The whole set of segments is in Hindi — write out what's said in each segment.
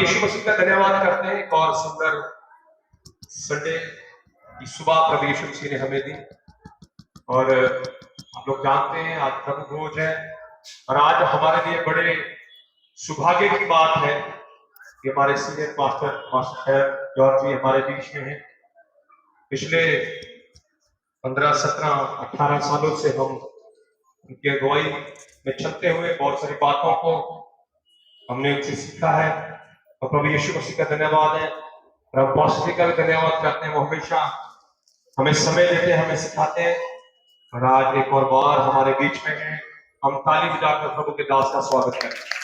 यीशु मसीह का धन्यवाद करते हैं। एक और सुंदर संडे की सुबह प्रभु यीशु मसीह ने हमें दी, और हम लोग जानते हैं आज प्रभु भोज है, और आज हमारे लिए बड़े सौभाग्य की बात है कि हमारे सीनियर मास्टर जॉर्ज जी हमारे बीच में हैं। पिछले 15, 17, 18 सालों से हम उनकी अगुवाई में चलते हुए बहुत सारी बातों को हमने उनसे सीखा है, और प्रभु यीशु मसीह का धन्यवाद है। प्रभु पास्टर जी का भी धन्यवाद करते हैं, वो हमेशा हमें समय देते हैं, हमें सिखाते हैं, और आज एक और बार हमारे बीच में है। हम ताली बजाकर प्रभु के दास का स्वागत करें।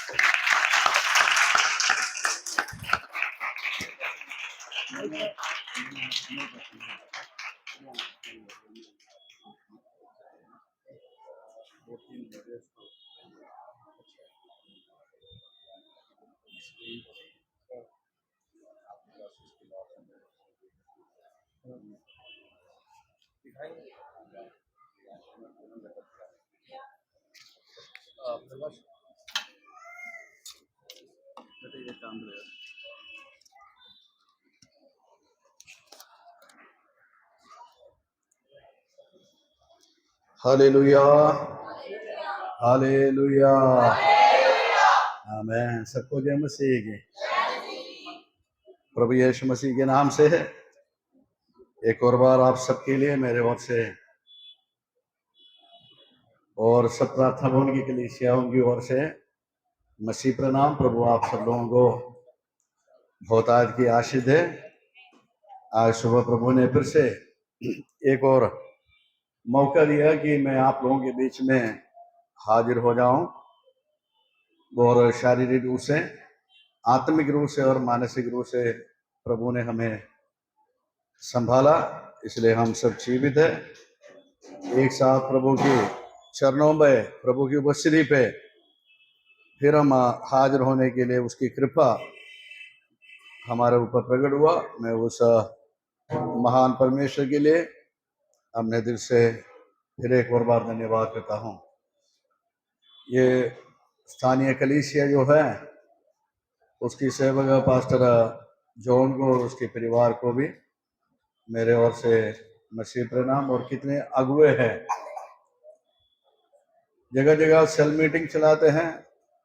हालेलुया, हालेलुया, आमीन। सबको जय मसीह की। प्रभु यीशु मसीह के नाम से एक और बार आप सबके लिए मेरे ओर से और सब प्रार्थना भवन की कलीसियाओं की ओर से मसीह प्रणाम। प्रभु आप सब लोगों को बहुत आज की आशीष है। आज सुबह प्रभु ने फिर से एक और मौका दिया कि मैं आप लोगों के बीच में हाजिर हो जाऊं, और शारीरिक रूप से, आत्मिक रूप से और मानसिक रूप से प्रभु ने हमें संभाला, इसलिए हम सब जीवित है। एक साथ प्रभु की चरणों में, प्रभु की उपस्थिति पे फिर हम हाजिर होने के लिए उसकी कृपा हमारे ऊपर प्रकट हुआ। मैं उस महान परमेश्वर के लिए अपने दिल से फिर एक और बार धन्यवाद करता हूँ। ये स्थानीय कलीसिया जो है उसकी सेवक पास्टर जॉन को और उसके परिवार को भी मेरे ओर से मसीह प्रणाम। और कितने अगुए हैं, जगह जगह सेल मीटिंग चलाते हैं,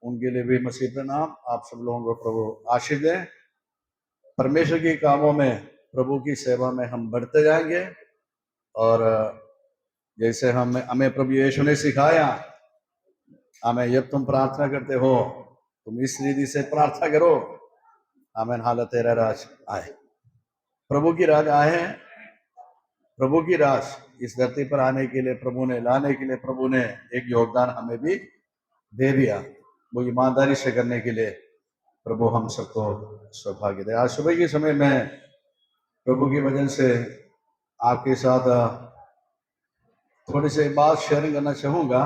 उनके लिए भी मसीह प्रणाम। आप सब लोगों को प्रभु आशीष दें। परमेश्वर के कामों में, प्रभु की सेवा में हम बढ़ते जाएंगे, और जैसे हमें प्रभु यीशु ने सिखाया, हमें जब तुम प्रार्थना करते हो तुम इस रीति से प्रार्थना करो, आमीन। हालत तेरा राज आए, प्रभु की राज आए हैं। प्रभु की राज इस धरती पर आने के लिए, प्रभु ने लाने के लिए, प्रभु ने एक योगदान हमें भी दे दिया। वो ईमानदारी से करने के लिए प्रभु हम सबको सौभाग्य दे। आज सुबह के समय में प्रभु की वजह से आपके साथ थोड़ी सी बात शेयरिंग करना चाहूँगा।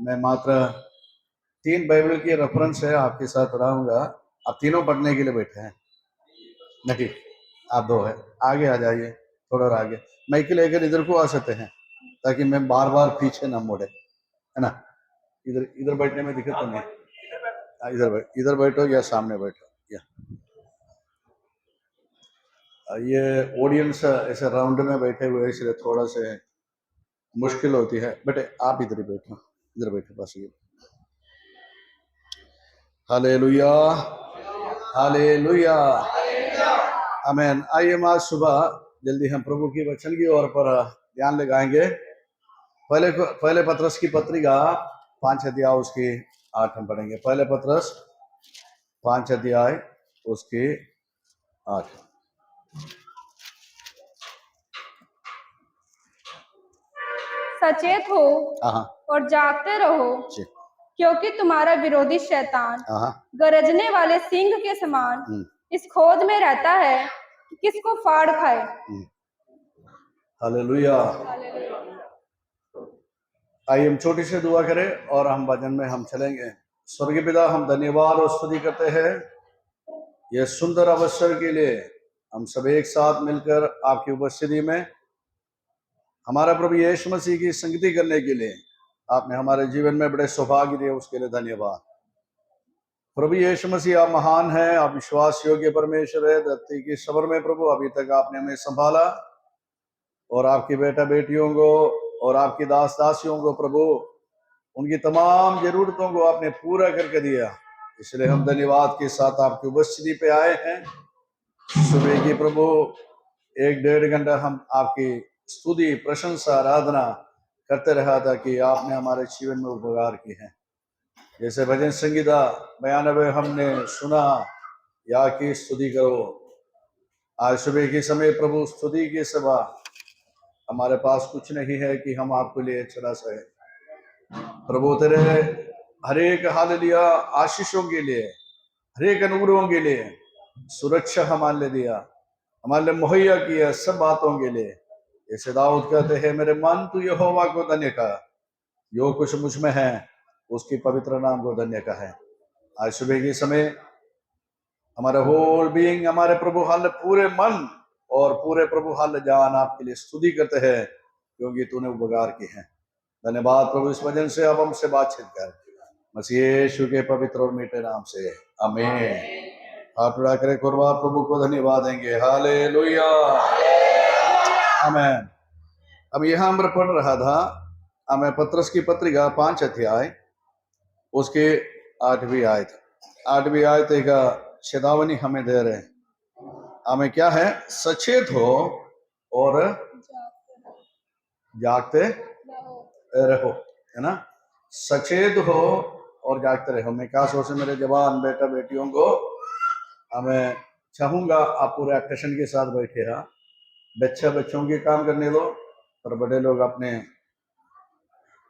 मैं मात्र 3 बाइबल की रेफरेंस है आपके साथ पढ़ाऊंगा। आप तीनों पढ़ने के लिए बैठे हैं? नहीं, आप 2 है। आगे आ जाइए, थोड़ा और आगे। माइक लेकर इधर को आ सकते हैं ताकि मैं बार बार पीछे ना मुड़े, है ना। इधर बैठने में दिक्कत तो नहीं। इधर बैठो या सामने बैठो, या ये ऑडियंस ऐसे राउंड में बैठे हुए, इसलिए थोड़ा से मुश्किल होती है। बेटे आप इधर ही बैठो, इधर बैठो बस। ये हालेलुया, हालेलुया, आमीन। आइए हम आज सुबह जल्दी हम प्रभु की वचन की ओर पर ध्यान लगाएंगे। पहले पत्रस की पत्रिका 5 अध्याय उसकी 8 हम पढ़ेंगे। पहले पत्रस 5 अध्याय उसकी 8। सचेत हो और जागते रहो, क्योंकि तुम्हारा विरोधी शैतान गरजने वाले सिंह के समान इस खोज में रहता है कि किसको फाड़ खाए। हालेलुया। आइए हम छोटी सी दुआ करें और हम भजन में हम चलेंगे। स्वर्गीय पिता, हम धन्यवाद और स्तुति करते हैं यह सुंदर अवसर के लिए। हम सब एक साथ मिलकर आपकी उपस्थिति में हमारा प्रभु यीशु मसीह की संगति करने के लिए आपने हमारे जीवन में बड़े सौभाग्य दिए, उसके लिए धन्यवाद। प्रभु यीशु मसीह आप महान है, आप विश्वास योग्य परमेश्वर है। धरती की सबर में प्रभु अभी तक आपने हमें संभाला और आपकी बेटा बेटियों को और आपकी दास दासियों को प्रभु उनकी तमाम जरूरतों को आपने पूरा करके दिया। इसलिए हम धन्यवाद के साथ आपकी उपस्थिति पे आए हैं। सुबह की प्रभु 1-1.5 घंटा हम आपकी स्तुति प्रशंसा आराधना करते रहा था कि आपने हमारे जीवन में उपकार किए हैं। जैसे भजन संगीता 92 हमने सुना, या की स्तुति करो। आज सुबह के समय प्रभु स्तुति की सभा हमारे पास कुछ नहीं है कि हम आपके लिए चला सके। प्रभु तेरे हरेक हालेलुया आशीषों के लिए, हरेक अनुग्रहों के लिए, सुरक्षा हमारे लिए दिया, हमारे लिए मुहैया किया सब बातों के लिए। जैसे दाऊद कहते हैं, मेरे मन तू यहोवा को धन्य का, जो कुछ मुझ में है उसकी पवित्र नाम को धन्य का है। आज सुबह के समय हमारा होल बीइंग, हमारे प्रभु हाल पूरे मन और पूरे प्रभु हाल जान आपके लिए स्तुति करते हैं, क्योंकि तूने उपकार किए हैं। धन्यवाद प्रभु इस वजन से अब हमसे बातचीत कर, मसीह यीशु के पवित्र और मीठे नाम से आमीन। हाथ उड़ा करे कुर्बान प्रभु को धन्यवाद देंगे। हालेलुया, आमीन। अब यहाँ पर पढ़ रहा था हमें पत्रस की पत्रिका 5 अध्याय उसके 8वीं आयत। 8वीं आयत का चेतावनी हमें दे रहे हैं। हमें क्या है? सचेत हो और जागते रहो, है ना। सचेत हो और जागते रहो। मैं क्या सोचे मेरे जवान बेटा बेटियों को, हमें चाहूंगा आप पूरे अटेंशन के साथ बैठे रहा। बच्चों के काम करने दो और बड़े लोग अपने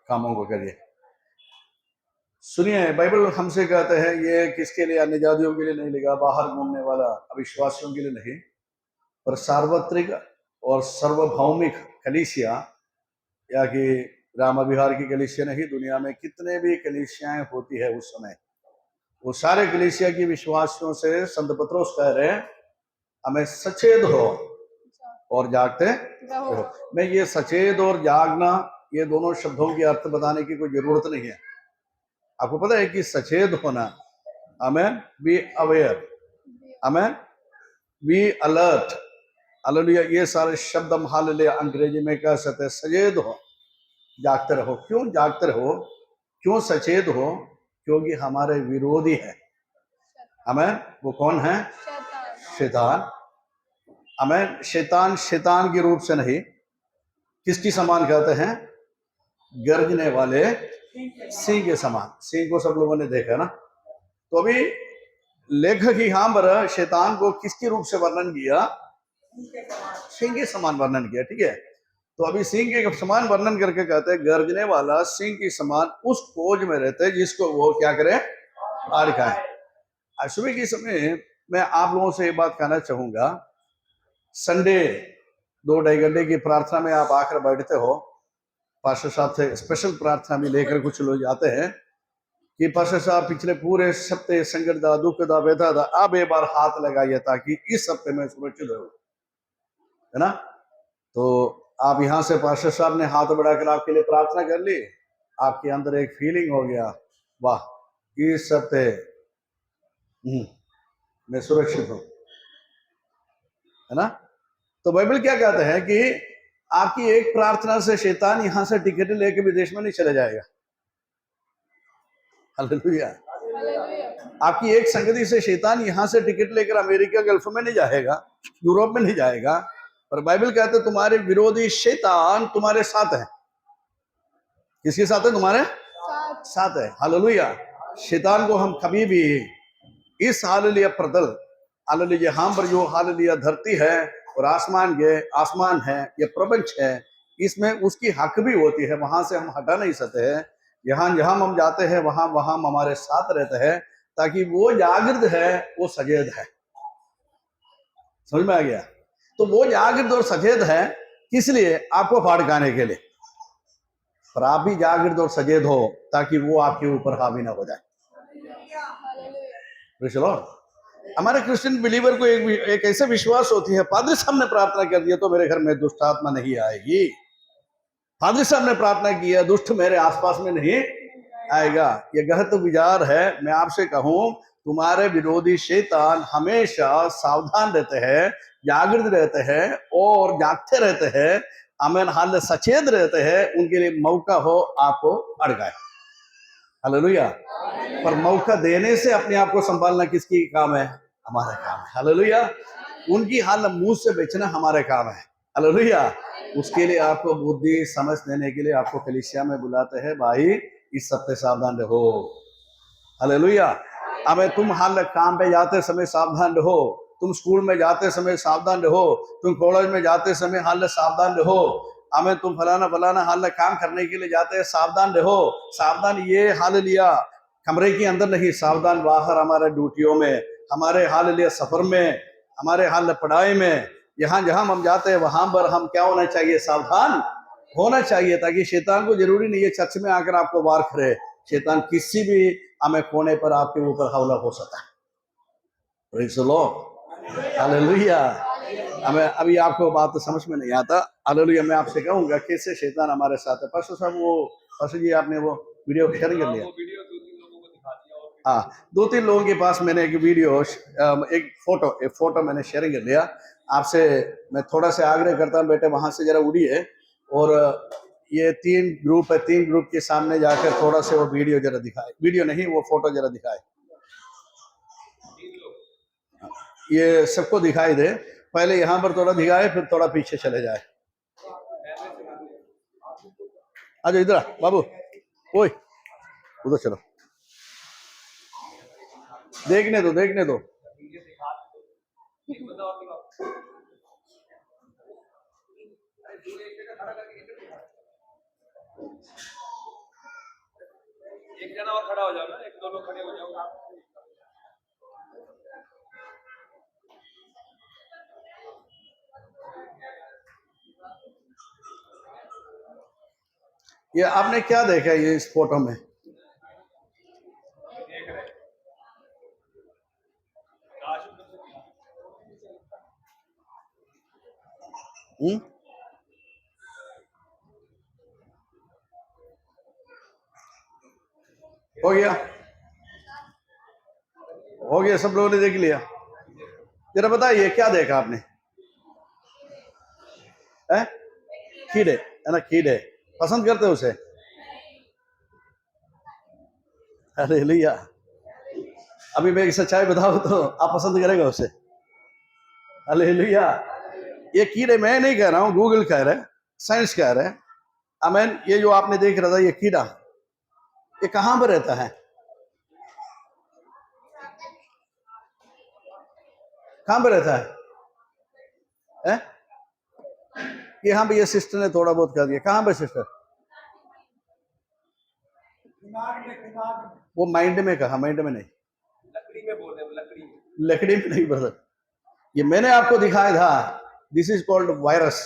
कामों को करिए। सुनिए, बाइबल हमसे कहते हैं ये किसके लिए? अन्य जातियों के लिए नहीं लिखा, बाहर घूमने वाला अविश्वासियों के लिए नहीं, पर सार्वत्रिक और सार्वभौमिक कलीसिया, या कि रामा विहार की कलीसिया नहीं, दुनिया में कितने भी कलीसियाएं होती है उस समय, वो सारे कलीसिया की विश्वासियों से संत पत्रोस कह रहे हैं हमें सचेत हो और जागते रहो। मैं ये सचेत और जागना, ये दोनों शब्दों की अर्थ बताने की कोई जरूरत नहीं है। आपको पता है कि सचेत होना, amen, be aware, amen, be alert, hallelujah, ये सारे शब्द हम हालेलुया अंग्रेजी में कह सकते हैं। सचेत हो, जागते रहो। क्यों जागते रहो, क्यों सचेत हो? क्योंकि हमारे विरोधी है, आमेन। वो कौन है? शैतान, आमेन। शैतान के रूप से नहीं, किसकी समान कहते हैं? गर्जने वाले सिंह के समान। सिंह को सब लोगों ने देखा ना। तो अभी लेखक यहाँ पर शैतान को किसके रूप से वर्णन किया? सिंह के समान वर्णन किया, ठीक है। तो अभी सिंह के समान वर्णन करके कहते हैं गर्जने वाला सिंह के समान उस खोज में रहते हैं जिसको वो क्या करे? आड़ खाए। आज सुबह के समय मैं आप लोगों से ये बात कहना चाहूंगा, संडे 2-2.5 घंटे की प्रार्थना में आप आकर बैठते हो, पास्टर साहब से स्पेशल प्रार्थना भी लेकर कुछ लोग जाते हैं कि पास्टर साहब पिछले पूरे सप्ताह संकट दा, दुख दा, व्यथा दा, अब एक बार हाथ लगाइए ताकि इस हफ्ते में सुरक्षित हो, है ना। तो आप यहाँ से पास्टर साहब ने हाथ बढ़ाकर आपके लिए प्रार्थना कर ली, आपके अंदर एक फीलिंग हो गया, वाह इस हफ्ते मैं सुरक्षित हूं, है ना। तो बाइबल क्या कहते हैं कि आपकी एक प्रार्थना से शैतान यहां से टिकट लेके विदेश में नहीं चला जाएगा। हालेलुया। आपकी एक संगति से शैतान यहां से टिकट लेकर अमेरिका गल्फ में नहीं जाएगा, यूरोप में नहीं जाएगा, पर बाइबल कहते हैं तुम्हारे विरोधी शैतान तुम्हारे साथ है। किसके साथ है? तुम्हारे साथ है। हालेलुया। शैतान को हम कभी भी इस हालेलुया प्रतल, हालेलुया यहाँ पर जो हालेलुया धरती है और आसमान है, ये प्रपंच है, इसमें उसकी हक भी होती है, वहां से हम हटा नहीं सकते हैं। जहां जहां हम जाते हैं वहां वहां हमारे साथ रहते हैं, ताकि वो जागृत है, वो सचेत है। समझ में आ गया? तो वो जागृत और सचेत है किस लिए? आपको भड़काने के लिए। पर आप भी जागृत और सचेत हो ताकि वो आपके ऊपर हावी ना हो जाए। हमारे क्रिश्चियन बिलीवर को एक ऐसा विश्वास होती है, पादरी साहब ने प्रार्थना कर दिया तो मेरे घर में दुष्ट आत्मा नहीं आएगी, पादरी साहब ने प्रार्थना किया दुष्ट मेरे आसपास में नहीं आएगा। ये गलत विचार है। मैं आपसे कहूं, तुम्हारे विरोधी शैतान हमेशा सावधान रहते हैं, जागृत रहते हैं और जागते रहते हैं। आमीन, हाल सचेत रहते हैं, उनके लिए मौका हो आपको अड़गाए। हालेलुया। पर मौका देने से अपने आप को संभालना किसकी काम है? हमारा काम है। हालेलुया। उनकी हाल मुंह से बेचना हमारे काम है। हालेलुया। उसके लिए आपको बुद्धि समझ देने के लिए आपको कलीसिया में बुलाते हैं, भाई इस सब पे सावधान रहो। हालेलुया। अब तुम हाल काम पे जाते समय सावधान रहो, तुम स्कूल में जाते समय सावधान रहो, तुम कॉलेज में जाते समय हाल सावधान रहो। हमें तुम फलाना हाल काम करने के लिए जाते हैं, सावधान रहो। सावधान ये हाल लिया कमरे के अंदर नहीं, सावधान बाहर हमारे ड्यूटियों में, हमारे हाल लिया सफर में, हमारे हाल पढ़ाई में, यहाँ जहां हम जाते हैं वहां पर हम क्या होना चाहिए? सावधान होना चाहिए, ताकि शैतान को जरूरी नहीं है चर्च में आकर आपको वार करे। शैतान किसी भी हमें कोने पर आपके ऊपर हमला हो सकता है। Praise the Lord. हालेलुया। हमें अभी आपको बात तो समझ में नहीं आता। हालेलुया। मैं आपसे कहूंगा कैसे शैतान हमारे साथ है। पास्टर साहब, वो पास्टर जी आपने वो वीडियो शेयर कर लिया? हाँ, 2-3 लोगों के पास मैंने एक वीडियो, एक फोटो मैंने शेयर कर लिया। आपसे मैं थोड़ा सा आग्रह करता हूँ, बेटे वहां से जरा उड़िए और ये 3 ग्रुप है, 3 ग्रुप के सामने जाकर थोड़ा सा वो वीडियो जरा दिखाए, वीडियो नहीं वो फोटो जरा दिखाए, ये सबको दिखाई दे। पहले यहाँ पर थोड़ा दिखाए, फिर थोड़ा पीछे चले जाए। अच्छा इधर बाबू, ओए उधर चलो, देखने दो। एक जना और खड़ा हो जाओ ना, 1-2 लोग खड़े हो जाओ। ये आपने क्या देखा ये इस फोटो में? हो गया, सब लोगों ने देख लिया। जरा बताइए क्या देखा आपने? है कीड़े, है ना? कीड़े पसंद करते हो उसे? हालेलुया। अभी मैं एक सच्चाई बताऊं तो आप पसंद करेगा उसे? हालेलुया। ये कीड़े मैं नहीं कह रहा हूं, गूगल कह रहा है, साइंस कह रहा है। आमीन। ये जो आपने देख रहा था ये कीड़ा, ये कहां पर रहता है? कहां पर रहता है? यहाँ पे ये सिस्टर ने थोड़ा बहुत कर दिया। कहां पे सिस्टर? वो माइंड में कहा, माइंड में नहीं, लकड़ी में बोल रहे हैं, लकड़ी में नहीं ब्रदर। ये मैंने आपको दिखाया था, दिस इज कॉल्ड वायरस।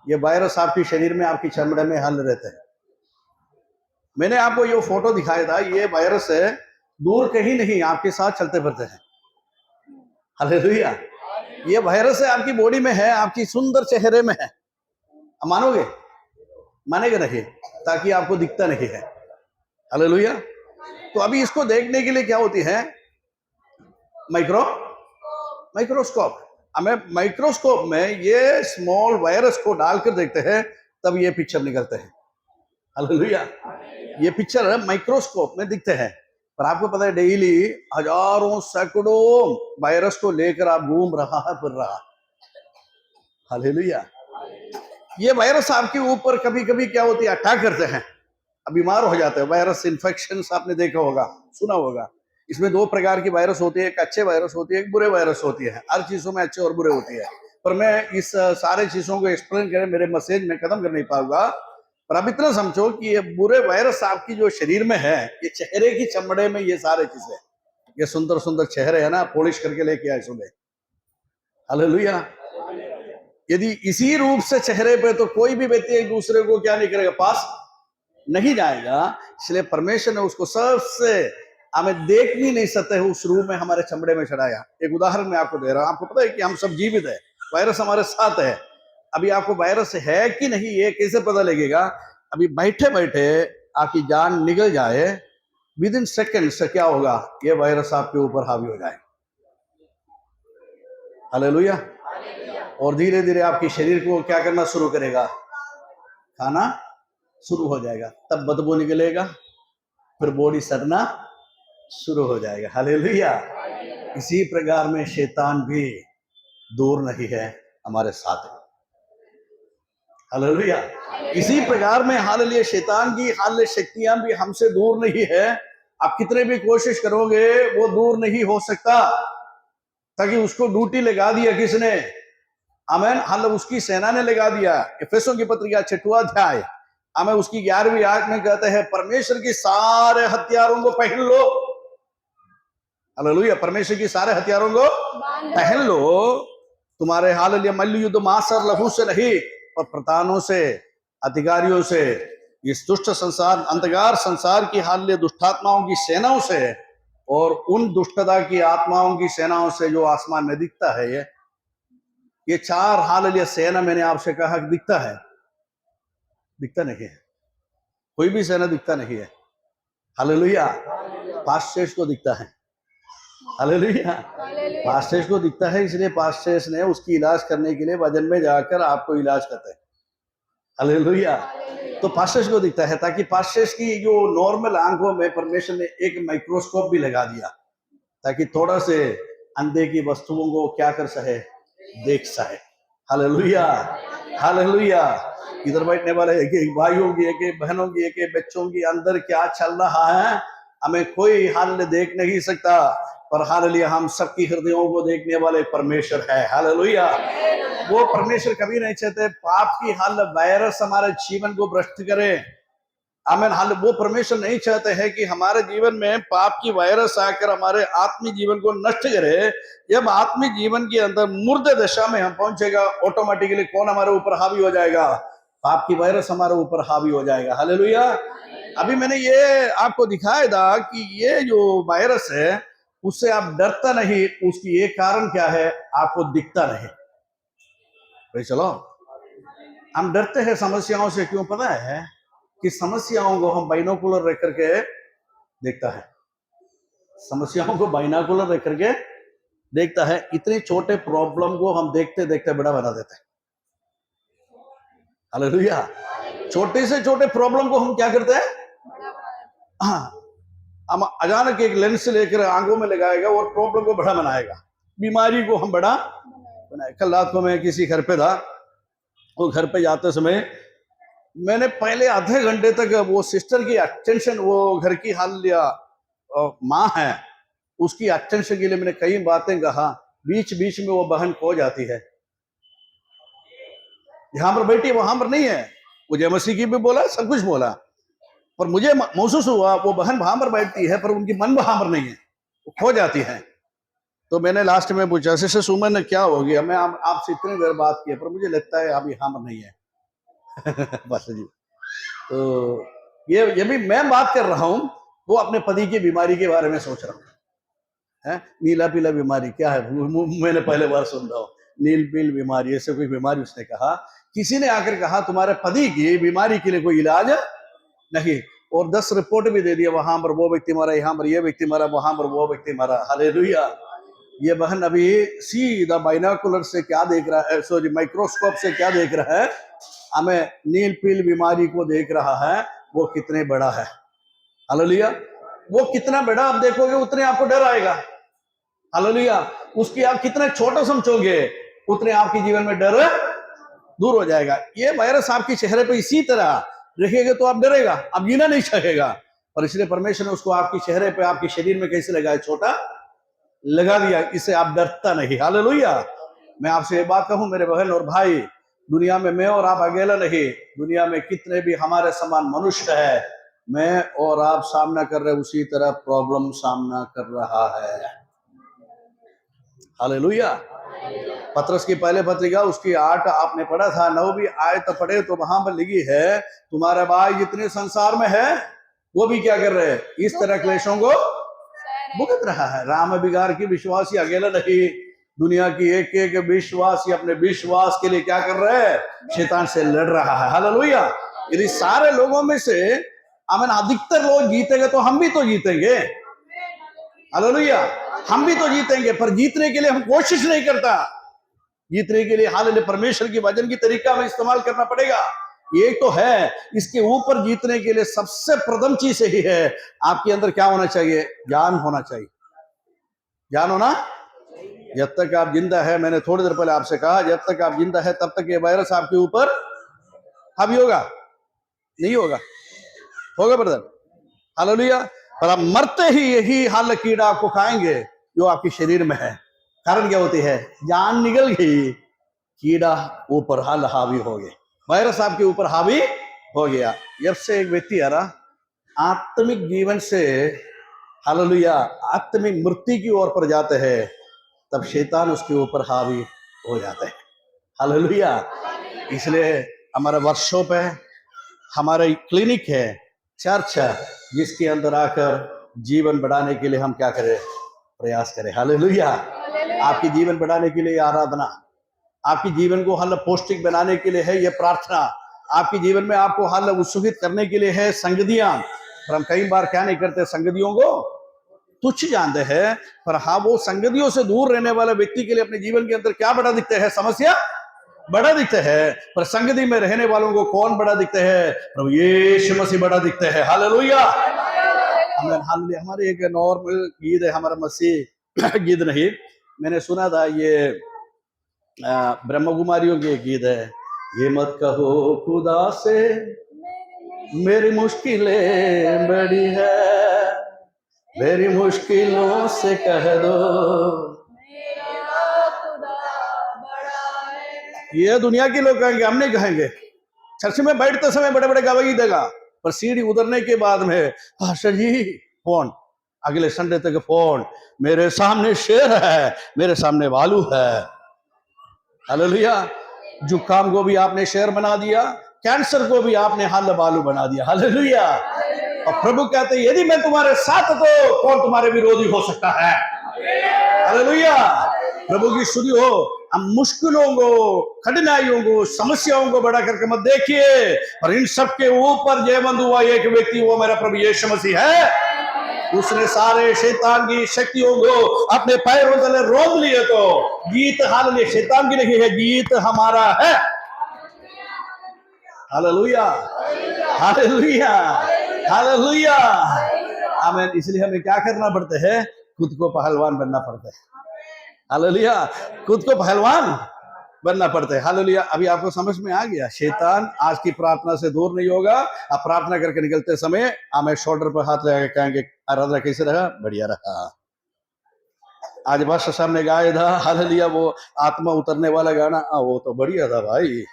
ये वायरस आपके शरीर में, आपकी चमड़े में हल रहते हैं। मैंने आपको ये फोटो दिखाया था, ये वायरस है, दूर कहीं नहीं, आपके साथ चलते फिरते हैं। हालेलुया। ये वायरस है, आपकी बॉडी में है, आपकी सुंदर चेहरे में है। मानोगे? मानेगा नहीं, ताकि आपको दिखता नहीं है। हालेलुया। तो अभी इसको देखने के लिए क्या होती है? माइक्रोस्कोप। हमें माइक्रोस्कोप में ये स्मॉल वायरस को डालकर देखते हैं, तब ये पिक्चर निकलते हैं। हालेलुया। ये पिक्चर माइक्रोस्कोप में दिखते हैं। पर आपको पता है डेली हजारों सैकड़ों वायरस को लेकर आप घूम रहा है, फिर रहा। हालेलुया। ये वायरस आपके ऊपर कभी कभी क्या होती है? अटैक करते हैं, अब बीमार हो जाते हैं। वायरस इन्फेक्शन आपने देखा होगा, सुना होगा। इसमें 2 प्रकार की वायरस होती है, एक अच्छे वायरस होती है, एक बुरे वायरस होती है। हर चीजों में अच्छे और बुरे होती है, पर मैं इस सारे चीजों को एक्सप्लेन करें मेरे मैसेज में खत्म कर नहीं पाऊंगा। पर आप इतना समझो कि ये बुरे वायरस आपकी जो शरीर में है, ये चेहरे की चमड़े में, ये सारे चीजें, ये सुंदर सुंदर चेहरे है ना, पॉलिश करके लेके आए सुबह। हालेलुया। यदि इसी रूप से चेहरे पे, तो कोई भी व्यक्ति एक दूसरे को क्या नहीं करेगा? पास नहीं जाएगा। इसलिए परमेश्वर ने उसको सबसे हमें देख भी नहीं सकते है, उस रूप में हमारे चमड़े में चढ़ाया। एक उदाहरण मैं आपको दे रहा हूं। आपको पता है कि हम सब जीवित है, वायरस हमारे साथ है। अभी आपको वायरस है कि नहीं ये कैसे पता लगेगा? अभी बैठे बैठे आपकी जान निकल जाए, विद इन सेकेंड से क्या होगा, ये वायरस आपके ऊपर हावी हो जाएगा। हालेलुया। और धीरे धीरे आपके शरीर को क्या करना शुरू करेगा, खाना शुरू हो जाएगा, तब बदबू निकलेगा, फिर बॉडी सड़ना शुरू हो जाएगा। हालेलुया। इसी प्रकार में शैतान भी दूर नहीं है, हमारे साथ है। हालेलुया। इसी प्रकार में हालेलुया शैतान की हाल शक्तियां भी हमसे दूर नहीं है। आप कितने भी कोशिश करोगे वो दूर नहीं हो सकता, ताकि उसको ड्यूटी लगा दिया किसने, आमेन, हाल उसकी सेना ने लगा दिया। एफेसों की पत्रिका 6वां अध्याय हमें उसकी 11वीं आयत में कहते हैं, परमेश्वर के सारे हथियारों को पहन लो। हालेलुया। परमेश्वर के सारे हथियारों को पहन लो। तुम्हारे हालेलुया मल्ल युद्ध मांस और लहू से नहीं, पर प्रधानों से, अधिकारियों से, इस दुष्ट संसार अंधकार संसार की हालेलुया दुष्टात्माओं की सेनाओं से, और उन दुष्टता की आत्माओं की सेनाओं से जो आसमान में दिखता है। ये 4 हालेलुया सेना मैंने आपसे कहा कि दिखता है, दिखता नहीं है, कोई भी सेना दिखता नहीं है। हालेलुया। पास्टेस को दिखता है। हालेलुया। पास्टेस को दिखता है, इसलिए पास्टेस ने उसकी इलाज करने के लिए वजन में जाकर आपको इलाज करते हैं। हालेलुया। तो पास्टेस को दिखता है, ताकि पास्टेस की जो नॉर्मल आंखों में परमेश्वर ने एक माइक्रोस्कोप भी लगा दिया, ताकि थोड़ा से अंधे की वस्तुओं को क्या कर सके, देख सके। हालेलुया। हालेलुया। इधर बैठने वाले एक एक भाइयों की, एक एक बहनों की, एक एक बच्चों की अंदर क्या चल रहा है हमें कोई हाल देख नहीं सकता, पर हालेलुया हम सबकी हृदयों को देखने वाले परमेश्वर है। हालेलुया। वो परमेश्वर कभी नहीं चाहते पाप की हाल वायरस हमारे जीवन को भ्रष्ट करे। आमीन। हाल वो परमेश्वर नहीं चाहते हैं कि हमारे जीवन में पाप की वायरस आकर हमारे आत्मिक जीवन को नष्ट करे। जब आत्मिक जीवन के अंदर मुर्दे दशा में हम पहुंचेगा, ऑटोमेटिकली कौन हमारे ऊपर हावी हो जाएगा, पाप की वायरस हमारे ऊपर हावी हो जाएगा। हालेलुया। अभी मैंने ये आपको दिखाया था कि ये जो वायरस है उससे आप डरता नहीं, उसकी एक कारण क्या है, आपको दिखता नहीं। भाई चलो, हम डरते हैं समस्याओं से, क्यों पता है कि समस्याओं को हम बाइनोकुलर रख करके देखता है, समस्याओं को बाइनोकुलर रख करके देखता है। इतने छोटे प्रॉब्लम को हम देखते देखते बड़ा बना देते हैं। हालेलुया। छोटे से छोटे प्रॉब्लम को हम क्या करते हैं, हाँ, हम अचानक एक लेंस लेकर आंखों में लगाएगा और प्रॉब्लम को बड़ा बनाएगा, बीमारी को हम बड़ा बनाए। कल रात को मैं किसी घर पे था, वो घर पे जाते समय मैंने पहले आधे घंटे तक वो सिस्टर की अटेंशन, वो घर की हाल लिया माँ है उसकी अटेंशन के लिए मैंने कई बातें कहा, बीच बीच में वो बहन खो जाती है। यहाँ पर बैठी, वहां पर नहीं है। वो जय मसीह की भी बोला, सब कुछ बोला, पर मुझे महसूस हुआ वो बहन वहां पर बैठती है पर उनकी मन वहां पर नहीं है, वो खो जाती है। तो मैंने लास्ट में पूछा, सिस्टर सुमन क्या हो गया, मैं आपसे इतनी देर बात की पर मुझे लगता है आप यहाँ पर नहीं है। बस जी। तो ये भी मैं बात कर रहा हूँ, वो अपने पति की बीमारी के बारे में सोच रहा हूँ। है नीला पीला बीमारी क्या है, मैंने पहले बार सुन रहा हूँ, नील पील बीमारी, ऐसे कोई बीमारी। उसने कहा, किसी ने आकर कहा तुम्हारे पति की बीमारी के लिए कोई इलाज नहीं, और 10 रिपोर्ट भी दे दिया, वहां पर वो व्यक्ति मरा, यहाँ पर ये व्यक्ति मरा, वहां पर वो व्यक्ति मरा। हालेलुया। ये बहन अभी सीधा बाइनोकुलर से क्या देख रहा है, सॉरी माइक्रोस्कोप से क्या देख रहा है, हमें नील पील बीमारी को देख रहा है, वो कितने बड़ा है। हालेलुया। वो कितना बड़ा आप देखोगे उतने आपको डर आएगा। हालेलुया। उसकी आप कितना छोटा समझोगे उतने आपके जीवन में डर दूर हो जाएगा। ये वायरस आपके चेहरे पे इसी तरह रखेगा तो आप डरेगा, आप जीना नहीं चाहेगा, और इसलिए परमेश्वर ने उसको आपके चेहरे पे, आपके शरीर में कैसे लगाया, छोटा लगा दिया, इससे आप डरता नहीं। हालेलुया। मैं आपसे ये बात कहूं मेरे बहन और भाई, दुनिया में मैं और आप अकेला नहीं, दुनिया में कितने भी हमारे समान मनुष्य है, मैं और आप सामना कर रहे उसी तरह प्रॉब्लम सामना कर रहा है। हालेलुया। पत्रस की पहले पत्रिका उसकी 8 आपने पढ़ा था, 9 भी आयत पढ़े तो वहां पर लिखी है, तुम्हारे भाई जितने संसार में है वो भी क्या कर रहे हैं, इस तरह क्लेशों को भुगत रहा है। राम बिगार की विश्वासी अकेला नहीं, दुनिया की एक एक विश्वासी अपने विश्वास के लिए क्या कर रहे हैं, शैतान से लड़ रहा है। हालेलुया। यदि सारे लोगों में से आमीन। अधिकतर लोग जीतेंगे तो हम भी तो जीतेंगे, हालेलुया, हम भी तो जीतेंगे, पर जीतने के लिए हम कोशिश नहीं करता। जीतने के लिए हालेलुया परमेश्वर की वचन की तरीका में इस्तेमाल करना पड़ेगा। ये तो है, इसके ऊपर जीतने के लिए सबसे प्रथम चीज यही है, आपके अंदर क्या होना चाहिए? ज्ञान होना चाहिए। ज्ञान होना, जब तक आप जिंदा है, मैंने थोड़ी देर पहले आपसे कहा, जब तक आप जिंदा है तब तक ये वायरस आपके ऊपर हावी होगा, नहीं होगा? होगा ब्रदर, हालेलुया। पर आप मरते ही यही हाल कीड़ा आपको खाएंगे जो आपके शरीर में है। कारण क्या होती है? जान निकल गई, कीड़ा ऊपर हाल हावी हो गए, वायरस आपके ऊपर हावी हो गया। जब से एक व्यक्ति आ रहा आत्मिक जीवन से हालेलुया आत्मिक मृत्यु की ओर पर जाते हैं, तब शैतान उसके ऊपर हावी हो जाता है, हालेलुया। इसलिए हमारे वर्कशॉप है, हमारा क्लिनिक है, चर्च है, जिसके अंदर आकर जीवन बढ़ाने के लिए हम क्या करें? प्रयास करें, हालेलुया। आपकी जीवन बढ़ाने के लिए आराधना, आपकी जीवन को हल पौष्टिक बनाने के लिए है ये प्रार्थना, आपकी जीवन में आपको हल उत्सुकित करने के लिए है संगतियां। पर हम कई बार क्या नहीं करते? संगतियों को तुच्छ जानते हैं। पर हाँ, वो संगतियों से दूर रहने वाले व्यक्ति के लिए अपने जीवन के अंदर क्या बड़ा दिखता है? समस्या बड़ा दिखता है। पर संगति में रहने वालों को कौन बड़ा दिखता है? प्रभु यीशु मसीह बड़ा दिखता है, हालेलुया। हमारे एक नॉर्मल गीत है, हमारा मसीह गीत नहीं, मैंने सुना था, ये ब्रह्म कुमारियों की गीत है, ये मत कहो खुदा से मेरी मुश्किलें बड़ी है, मेरी मुश्किलों से कह दो ये दुनिया के लोग कहेंगे, हम नहीं कहेंगे। चर्च में बैठते समय बड़े बड़े गवाही देगा, पर सीढ़ी उतरने के बाद में पास्टर जी फोन, अगले संडे तक फोन, मेरे सामने शेर है, मेरे सामने भालू है, हालेलुया। जुकाम को भी आपने शेर बना दिया, कैंसर को भी आपने हाल भालू बना दिया, हालेलुया। और प्रभु कहते हैं यदि मैं तुम्हारे साथ तो कौन तुम्हारे विरोधी हो सकता है, हालेलुया। प्रभु की स्तुति हो। हम मुश्किलों को, कठिनाइयों को, समस्याओं को बढ़ा करके मत देखिए, और इन सब के ऊपर जयवंत हुआ एक व्यक्ति, वो मेरा प्रभु यीशु मसीह है। उसने सारे शैतान की शक्तियों को अपने पैरों तले रोक लिए, तो जीत हालेलुया शैतान की नहीं है, जीत हमारा है, हालेलुया, हालेलुया, हालेलुया, आमीन। इसलिए हमें क्या करना पड़ता है? खुद को पहलवान बनना पड़ता है, हालेलुया, खुद को पहलवान बनना पड़ता है, हालेलुया। अभी आपको समझ में आ गया, शैतान आज की प्रार्थना से दूर नहीं होगा। अब प्रार्थना करके निकलते समय हमें शोल्डर पर हाथ लगा के कहेंगे, आराधना कैसे रहा? बढ़िया रहा। आज बस सामने गाया था, हालेलुया, वो आत्मा उतरने वाला गाना, वो तो बढ़िया था भाई,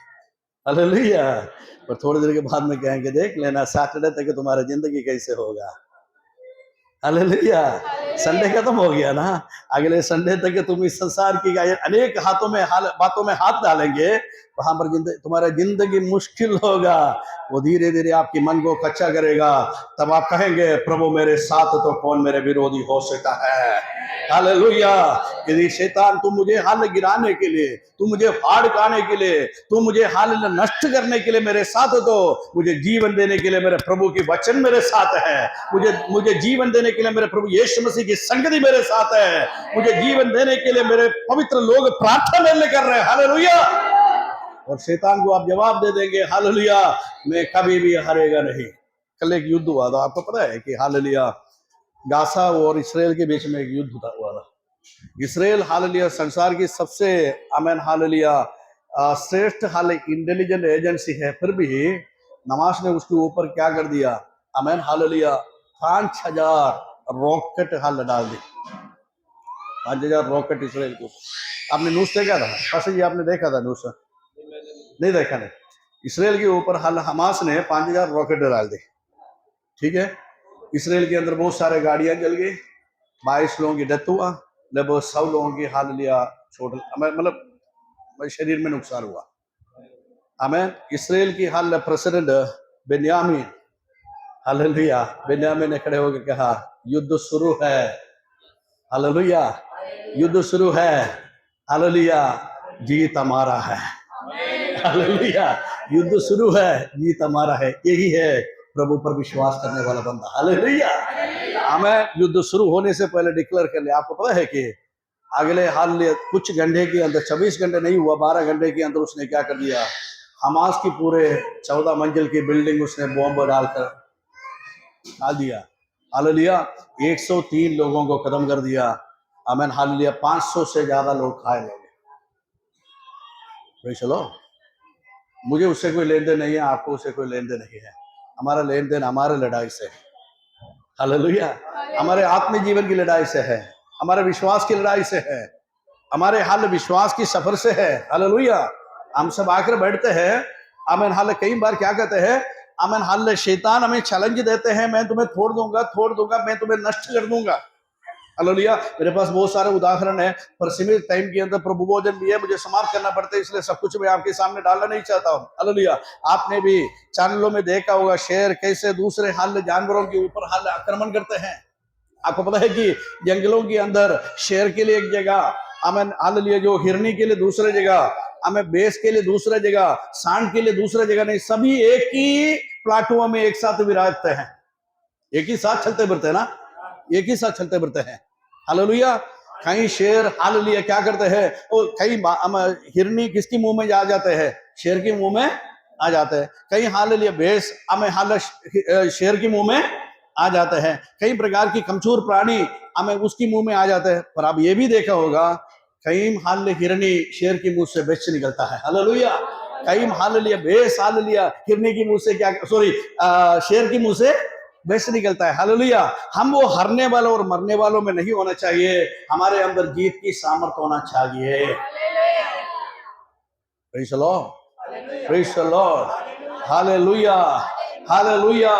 हालेलुया। पर थोड़ी देर के बाद में कहेंगे, देख लेना सैटरडे तक तुम्हारा जिंदगी कैसे होगा, हालेलुया। संडे खत्म हो गया ना, अगले संडे तक तुम इस संसार की अनेक बातों में हाथ डालेंगे, वहां पर तुम्हारा जिंदगी मुश्किल होगा। वो धीरे धीरे आपकी मन को कच्चा करेगा, तब आप कहेंगे, प्रभु मेरे साथ तो कौन मेरे विरोधी हो सकता है, हालेलुया। यदि शैतान तुम मुझे हाल गिराने के लिए, तुम मुझे फाड़ खाने के लिए, तुम मुझे हाल नष्ट करने के लिए मेरे साथ हो, तो मुझे जीवन देने के लिए मेरे प्रभु की वचन मेरे साथ है, मुझे जीवन देने के लिए मेरे प्रभु यीशु मसीह की संगति मेरे साथ है, मुझे जीवन देने के लिए मेरे पवित्र लोग प्रार्थना मेरे कर रहे हैं, हालेलुया। और शैतान को आप जवाब दे देंगे, हालेलुया, मैं कभी भी हारेगा नहीं। कल एक युद्ध हुआ था, आपको पता है कि हालेलुया गाजा और इसराइल के बीच में एक युद्ध हुआ था। इसराइल हालेलुया संसार की सबसे आमीन हालेलुया श्रेष्ठ हाल इंटेलिजेंट एजेंसी है, फिर भी नमाज ने उसके ऊपर क्या कर दिया, आमीन हालेलुया 5000 रॉकेट हाल डाल दी, 5000 रॉकेट इसराइल को। आपने न्यूज देखा था? पास जी आपने देखा था न्यूज? नहीं देखा नहीं। इसराइल के ऊपर हाल हमास ने 5000 रॉकेट डाल दी, ठीक है। इसराइल के अंदर बहुत सारे गाड़ियां जल गई, 22 लोगों की डेथ हुआ, लगभग 100 लोगों की हालेलुया छोड़ मतलब शरीर में नुकसान हुआ, आमीन। इसराइल की हाल प्रेसिडेंट बेन्यामीन हालेलुया बेन्यामीन ने खड़े होकर कहा, युद्ध शुरू है, हालेलुया, युद्ध शुरू है, हालेलुया, जीत हमारा है, हालेलुया, युद्ध शुरू है, जीत हमारा है। यही है प्रभु पर विश्वास करने वाला बंदा। हालेलुया। हमें युद्ध शुरू होने से पहले डिक्लेयर कर लिया। आपको पता है कि अगले हाल कुछ घंटे के अंदर, 24 घंटे नहीं हुआ, 12 घंटे के अंदर उसने क्या कर दिया, हमास की पूरे 14 मंजिल की बिल्डिंग उसने बॉम्ब डालकर डाल दिया। हालेलुया। 103 लोगों को खत्म कर दिया। आमीन। हालेलुया। 500 से ज्यादा लोग घायल हो गए। चलो, मुझे उससे कोई लेन देन नहीं है, आपको उससे कोई लेन देन नहीं है। हमारा लेन देन हमारे लड़ाई से है। हालेलुया। हमारे आत्मिक जीवन की लड़ाई से है, हमारे विश्वास की लड़ाई से है, हमारे हाल विश्वास की सफर से है। हालेलुया। हम सब आकर बैठते हैं। आमीन। हाल कई बार क्या कहते हैं, आमीन, हाल शैतान हमें चैलेंज देते हैं, मैं तुम्हें छोड़ दूंगा, मैं तुम्हें नष्ट कर दूंगा। हालेलुया। मेरे पास बहुत सारे उदाहरण है, पर सीमित टाइम के अंदर प्रभु भोजन भी है, मुझे समाप्त करना पड़ता है, इसलिए सब कुछ मैं आपके सामने डालना नहीं चाहता हूँ। हालेलुया। आपने भी चैनलों में देखा होगा शेर कैसे दूसरे हाल जानवरों के ऊपर हाल आक्रमण करते हैं। आपको पता है कि जंगलों के अंदर शेर के लिए एक जगह, आमीन, हालेलुया, जो हिरनी के लिए दूसरे जगह, हमें बेस के लिए दूसरा जगह, सांड के लिए दूसरा जगह नहीं, सभी एक ही प्लाटुओं में एक साथ विराजते हैं, एक ही साथ चलते फिरते हैं ना, एक ही साथ चलते फिरते हैं। हालेलुया। कहीं शेर, हालेलुया, क्या करते हैं, और कहीं हिरनी किसकी मुंह में आ जाते हैं, शेर के मुंह में आ जाते हैं। कहीं हालेलुया बेस हमें हाल शेर के मुंह में आ जाते हैं। कई प्रकार की कमजोर प्राणी हमें उसकी मुंह में आ जाते हैं। पर आप ये भी देखा होगा, कई हाल हिरनी शेर के मुंह से बेच निकलता है। हालेलुया। कई हालेलुया बेस, हालेलुया, हिरनी की मुंह से क्या, सॉरी, शेर की मुंह से बेस निकलता है। हालेलुया। हम वो हारने वालों और मरने वालों में नहीं होना चाहिए, हमारे अंदर जीत की सामर्थ होना चाहिए। Praise the Lord, praise the Lord. Hallelujah, hallelujah,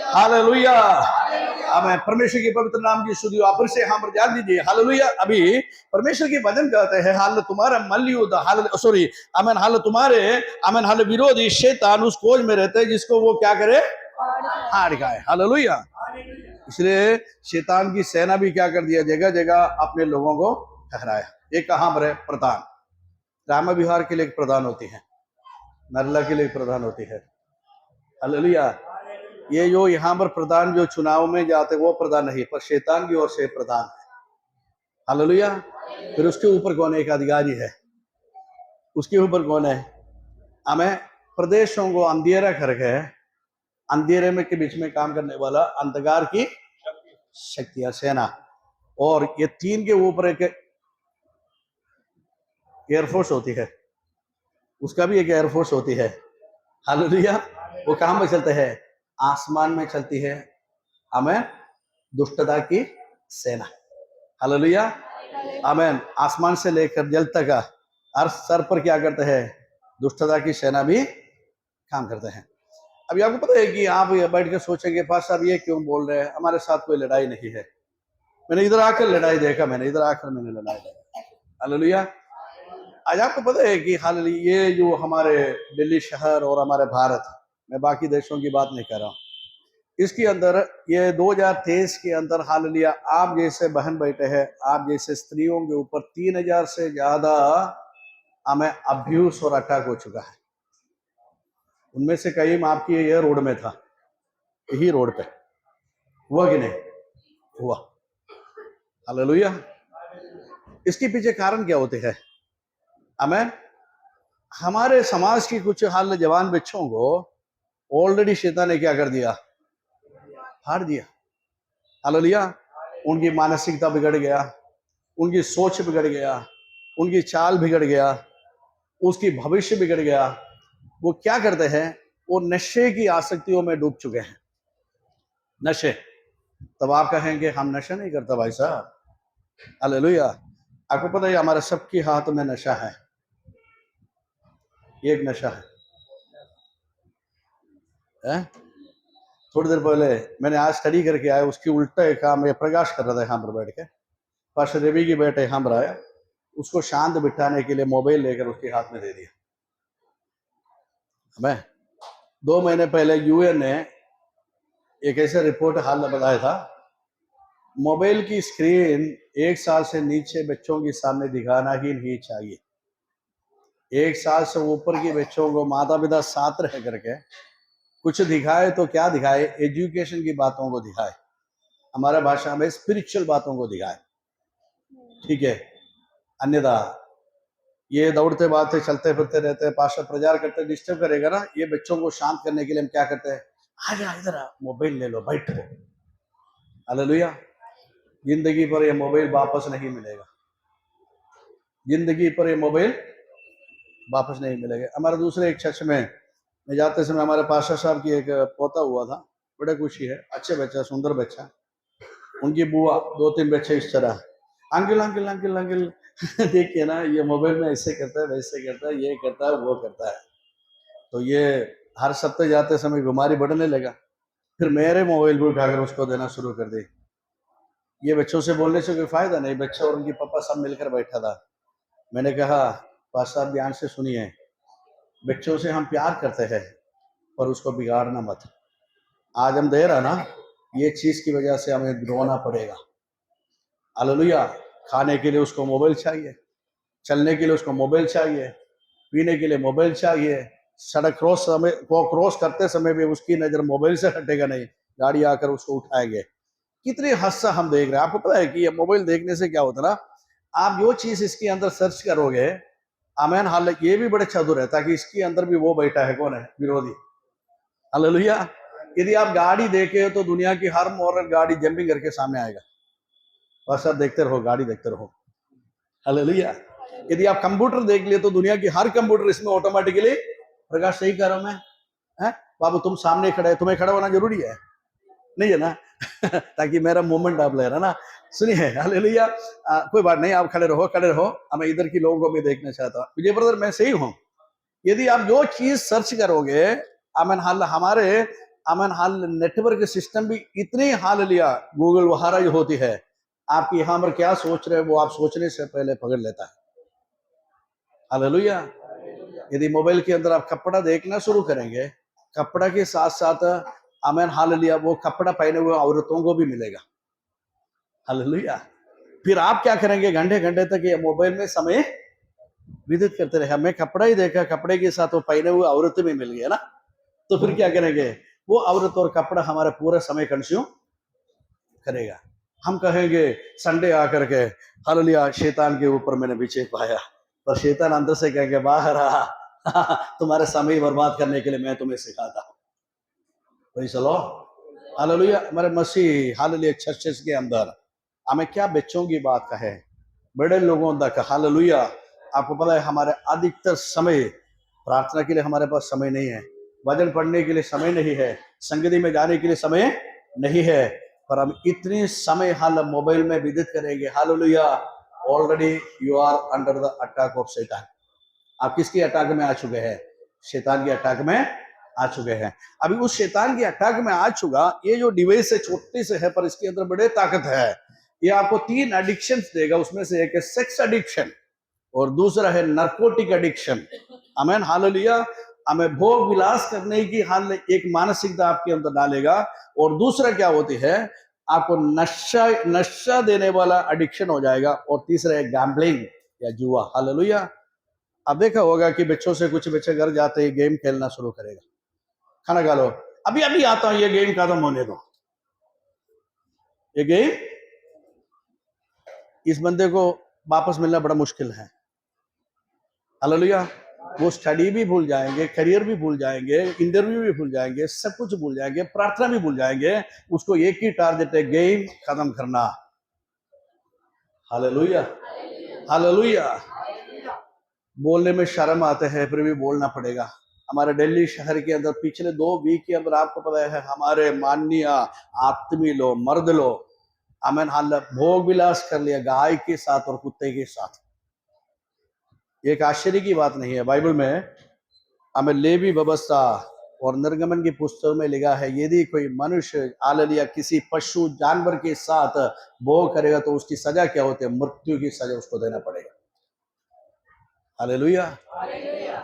hallelujah. हमें परमेश्वर के पवित्र नाम की स्तुति आप फिर से यहाँ पर ध्यान दीजिए। हालेलुया। अभी परमेश्वर के वचन कहते हैं, हाल तुम्हारा मल्लयुद्ध, हाल, सॉरी, आमीन, हाल तुम्हारे, आमीन, हाल विरोधी शैतान उस खोज में रहते हैं जिसको वो क्या करे, हार गए। हालेलुया। इसलिए शैतान की सेना भी क्या कर दिया, जगह जगह अपने लोगों को ठहराया। एक कहां पर है, प्रधान, रामा विहार के लिए एक प्रधान होती है, नरला के लिए एक प्रधान होती है। हालेलुया। ये जो यहाँ पर प्रधान जो चुनाव में जाते वो प्रधान नहीं, पर शैतान की ओर से प्रधान है। हालेलुया। फिर उसके ऊपर कौन है, एक अधिकारी है, उसके ऊपर कौन है, हमें प्रदेशों को अंधेरा करके, अंधेरे में के बीच में काम करने वाला अंधकार की शक्तियां, सेना। और ये तीन के ऊपर एक एयरफोर्स होती है, उसका भी एक एयरफोर्स होती है। हालेलुया। वो कहां में चलते हैं, आसमान में चलती है, हमें दुष्टता की सेना। हालेलुया। आमीन। आसमान से लेकर जल तक हर सर पर क्या करते हैं, दुष्टता की सेना भी काम करते हैं। अभी आपको पता है कि आप बैठ के सोचेंगे, पास साहब ये क्यों बोल रहे हैं, हमारे साथ कोई लड़ाई नहीं है। मैंने इधर आकर लड़ाई देखा, मैंने इधर आकर मैंने लड़ाई देखा। हालेलुया। आज आपको पता है कि हालेलुया, ये जो हमारे दिल्ली शहर और हमारे भारत, मैं बाकी देशों की बात नहीं कर रहा हूँ, इसके अंदर ये 2023 के अंदर हालेलुया, आप जैसे बहन बैठे हैं, आप जैसे स्त्रियों के ऊपर 3000 से ज्यादा हमें अब्यूज और अटैक हो चुका है। उनमें से कई आपकी ये रोड में था, यही रोड पे हुआ कि नहीं हुआ। हालेलुया। इसके पीछे कारण क्या होते हैं, हमें हमारे समाज की कुछ हाल जवान बच्चों को ऑलरेडी शैतान ने क्या कर दिया, फाड़ दिया। हालेलुया। उनकी मानसिकता बिगड़ गया, उनकी सोच बिगड़ गया, उनकी चाल बिगड़ गया, उसकी भविष्य बिगड़ गया। वो क्या करते हैं, वो नशे की आसक्तियों में डूब चुके हैं। नशे, तब आप कहेंगे हम नशा नहीं करता भाई साहब। हालेलुया। आपको पता है हमारे सबके हाथ में नशा है, एक नशा है? थोड़ी देर पहले मैंने आज स्टडी करके आया, उसकी उल्टा एक काम ये प्रकाश कर रहा था यहाँ पर बैठ के, पास्टर देवी की बेटे यहाँ पर आया, उसको शांत बिठाने के लिए मोबाइल लेकर उसके हाथ में दे दिया। हमें 2 महीने पहले यूएन ने एक ऐसा रिपोर्ट हाल बताया था, मोबाइल की स्क्रीन 1 साल से नीचे बच्चों के सामने दिखाना ही नहीं चाहिए। 1 साल से ऊपर के बच्चों को माता पिता साथ रह करके कुछ दिखाए तो क्या दिखाए, एजुकेशन की बातों को दिखाए, हमारा भाषा में स्पिरिचुअल बातों को दिखाए, ठीक है। अन्यथा ये दौड़ते भागते चलते फिरते रहते हैं, पास्टर प्रचार करते डिस्टर्ब करेगा ना। ये बच्चों को शांत करने के लिए हम क्या करते हैं, आ जा इधर आ, मोबाइल ले लो बैठो। हालेलुया। जिंदगी पर ये मोबाइल वापस नहीं मिलेगा, जिंदगी पर ये मोबाइल वापस नहीं मिलेगा। हमारे दूसरे एक चर्च में मैं जाते समय हमारे पास्टर साहब की एक पोता हुआ था, बड़े खुशी है, अच्छे बच्चा, सुंदर बच्चा। उनकी बुआ 2-3 बच्चे इस तरह, अंकल अंकल अंकल अंकल देख के ना, ये मोबाइल में ऐसे करता है, वैसे करता है, ये करता है, वो करता है। तो ये हर सप्ताह जाते समय बीमारी बढ़ने लगा। फिर मेरे मोबाइल भी उठाकर उसको देना शुरू कर दी। ये बच्चों से बोलने से कोई फायदा नहीं, बच्चा और उनकी पापा सब मिलकर बैठा था। मैंने कहा पास्टर साहब ध्यान से सुनिए, बच्चों से हम प्यार करते हैं पर उसको बिगाड़ना मत। आज हम दे रहा ना, ये चीज की वजह से हमें रोना पड़ेगा। हालेलुया। खाने के लिए उसको मोबाइल चाहिए, चलने के लिए उसको मोबाइल चाहिए, पीने के लिए मोबाइल चाहिए। सड़क क्रॉस करते समय भी उसकी नजर मोबाइल से हटेगा नहीं, गाड़ी आकर उसको उठाएंगे। कितनी हादसा हम देख रहे हैं। आपको पता है कि ये मोबाइल देखने से क्या होता है ना, आप जो चीज इसके अंदर सर्च करोगे, आमेन, हालांकि ये भी बड़े चतुर है, ताकि इसके अंदर भी वो बैठा है, कौन है, विरोधी। हालेलुया। यदि आप गाड़ी देखे तो दुनिया की हर मॉडल गाड़ी जंपिंग करके सामने आएगा, और सब देखते रहो, गाड़ी देखते रहो। हालेलुया। यदि आप कंप्यूटर देख लिए तो दुनिया की हर कंप्यूटर इसमें ऑटोमेटिकली, प्रकाश सही कर रहा हूं मैं, है बाबू, तुम सामने खड़े, तुम्हें खड़ा होना जरूरी है नहीं है ना ताकि मेरा मूवमेंट आप ले रहा ना। सुनिए, हालेलुया। कोई बात नहीं, आप खड़े रहो, खड़े रहो। मैं इधर की लोगों को भी देखना चाहता हूँ। विजय ब्रदर मैं सही हूँ। यदि आप जो चीज सर्च करोगे, आमन हाल हमारे, आमन हाल नेटवर्क सिस्टम भी इतनी, हालेलुया, गूगल वहारा जो होती है, आपकी यहाँ पर क्या सोच रहे हैं वो आप सोचने से पहले पकड़ लेता है। हालेलुया। यदि मोबाइल के अंदर आप कपड़ा देखना शुरू करेंगे, कपड़ा के साथ साथ आमेन, हालेलुया, वो कपड़ा पहने हुए औरतों को भी मिलेगा। हालेलुया। फिर आप क्या करेंगे, घंटे घंटे तक ये मोबाइल में समय व्यतीत करते रहे। हमें कपड़ा ही देखा, कपड़े के साथ वो पहने हुए औरतें भी मिल गई ना, तो फिर क्या करेंगे, वो औरत और कपड़ा हमारा पूरा समय कंज्यूम करेगा। हम कहेंगे संडे आकर के, हालेलुया, शैतान के ऊपर मैंने विजय पाया, पर शैतान अंदर से कहेंगे बाहर आ, तुम्हारे समय बर्बाद करने के लिए मैं तुम्हें सिखाता हूँ। Praise the Lord. हालेलुया। हमारे मसीह, हालेलुया, चर्चेस के अंदर हमें क्या बच्चों की बात कहे, बड़े लोगों तक, हालेलुया। आपको पता है हमारे अधिकतर समय प्रार्थना के लिए हमारे पास समय नहीं है, वचन पढ़ने के लिए समय नहीं है, संगति में जाने के लिए समय नहीं है, पर हम इतनी समय हाल मोबाइल में व्यतीत करेंगे। Hallelujah. Already you are under the attack of शैतान। आप किसकी अटैक में आ चुके हैं, शैतान की अटैक में आ चुके हैं। अभी उस शैतान की अटैक में आ चुका, ये जो डिवाइस है छोटी से है, पर इसके अंदर बड़े ताकत है। ये आपको 3 एडिक्शन देगा, उसमें से एक है सेक्स एडिक्शन, और दूसरा है नार्कोटिक एडिक्शन। आमेन, हालेलुया। हमें भोग विलास करने की हाल एक मानसिकता आपके अंदर डालेगा, और दूसरा क्या होती है, आपको नशा देने वाला एडिक्शन हो जाएगा, और तीसरा है गैम्बलिंग या जुआ। हालेलुया। अब देखा होगा कि बच्चों से कुछ बच्चे घर जाते ही गेम खेलना शुरू करेगा, खाना खा लो, अभी अभी आता हूं, ये गेम खत्म होने दो। ये गेम, इस बंदे को वापस मिलना बड़ा मुश्किल है। हालेलुया। वो स्टडी भी भूल जाएंगे, करियर भी भूल जाएंगे, इंटरव्यू भी भूल जाएंगे, सब कुछ भूल जाएंगे, प्रार्थना भी भूल जाएंगे। उसको एक ही टारगेट है, गेम खत्म करना। Hallelujah, hallelujah. बोलने में शर्म आते हैं, फिर भी बोलना पड़ेगा। हमारे दिल्ली शहर के अंदर पिछले 2 वीक के अंदर आपको पता है, हमारे माननीय आत्मी लो, मर्द लो, आमेन, हाल भोग विलास कर लिया गाय के साथ और कुत्ते के साथ। एक आश्चर्य की बात नहीं है, बाइबल में हमें लेवी व्यवस्था और निर्गमन की पुस्तक में लिखा है, यदि कोई मनुष्य, हालेलुया, किसी पशु जानवर के साथ भोग करेगा तो उसकी सजा क्या होती है, मृत्यु की सजा उसको देना पड़ेगा। हालेलुया।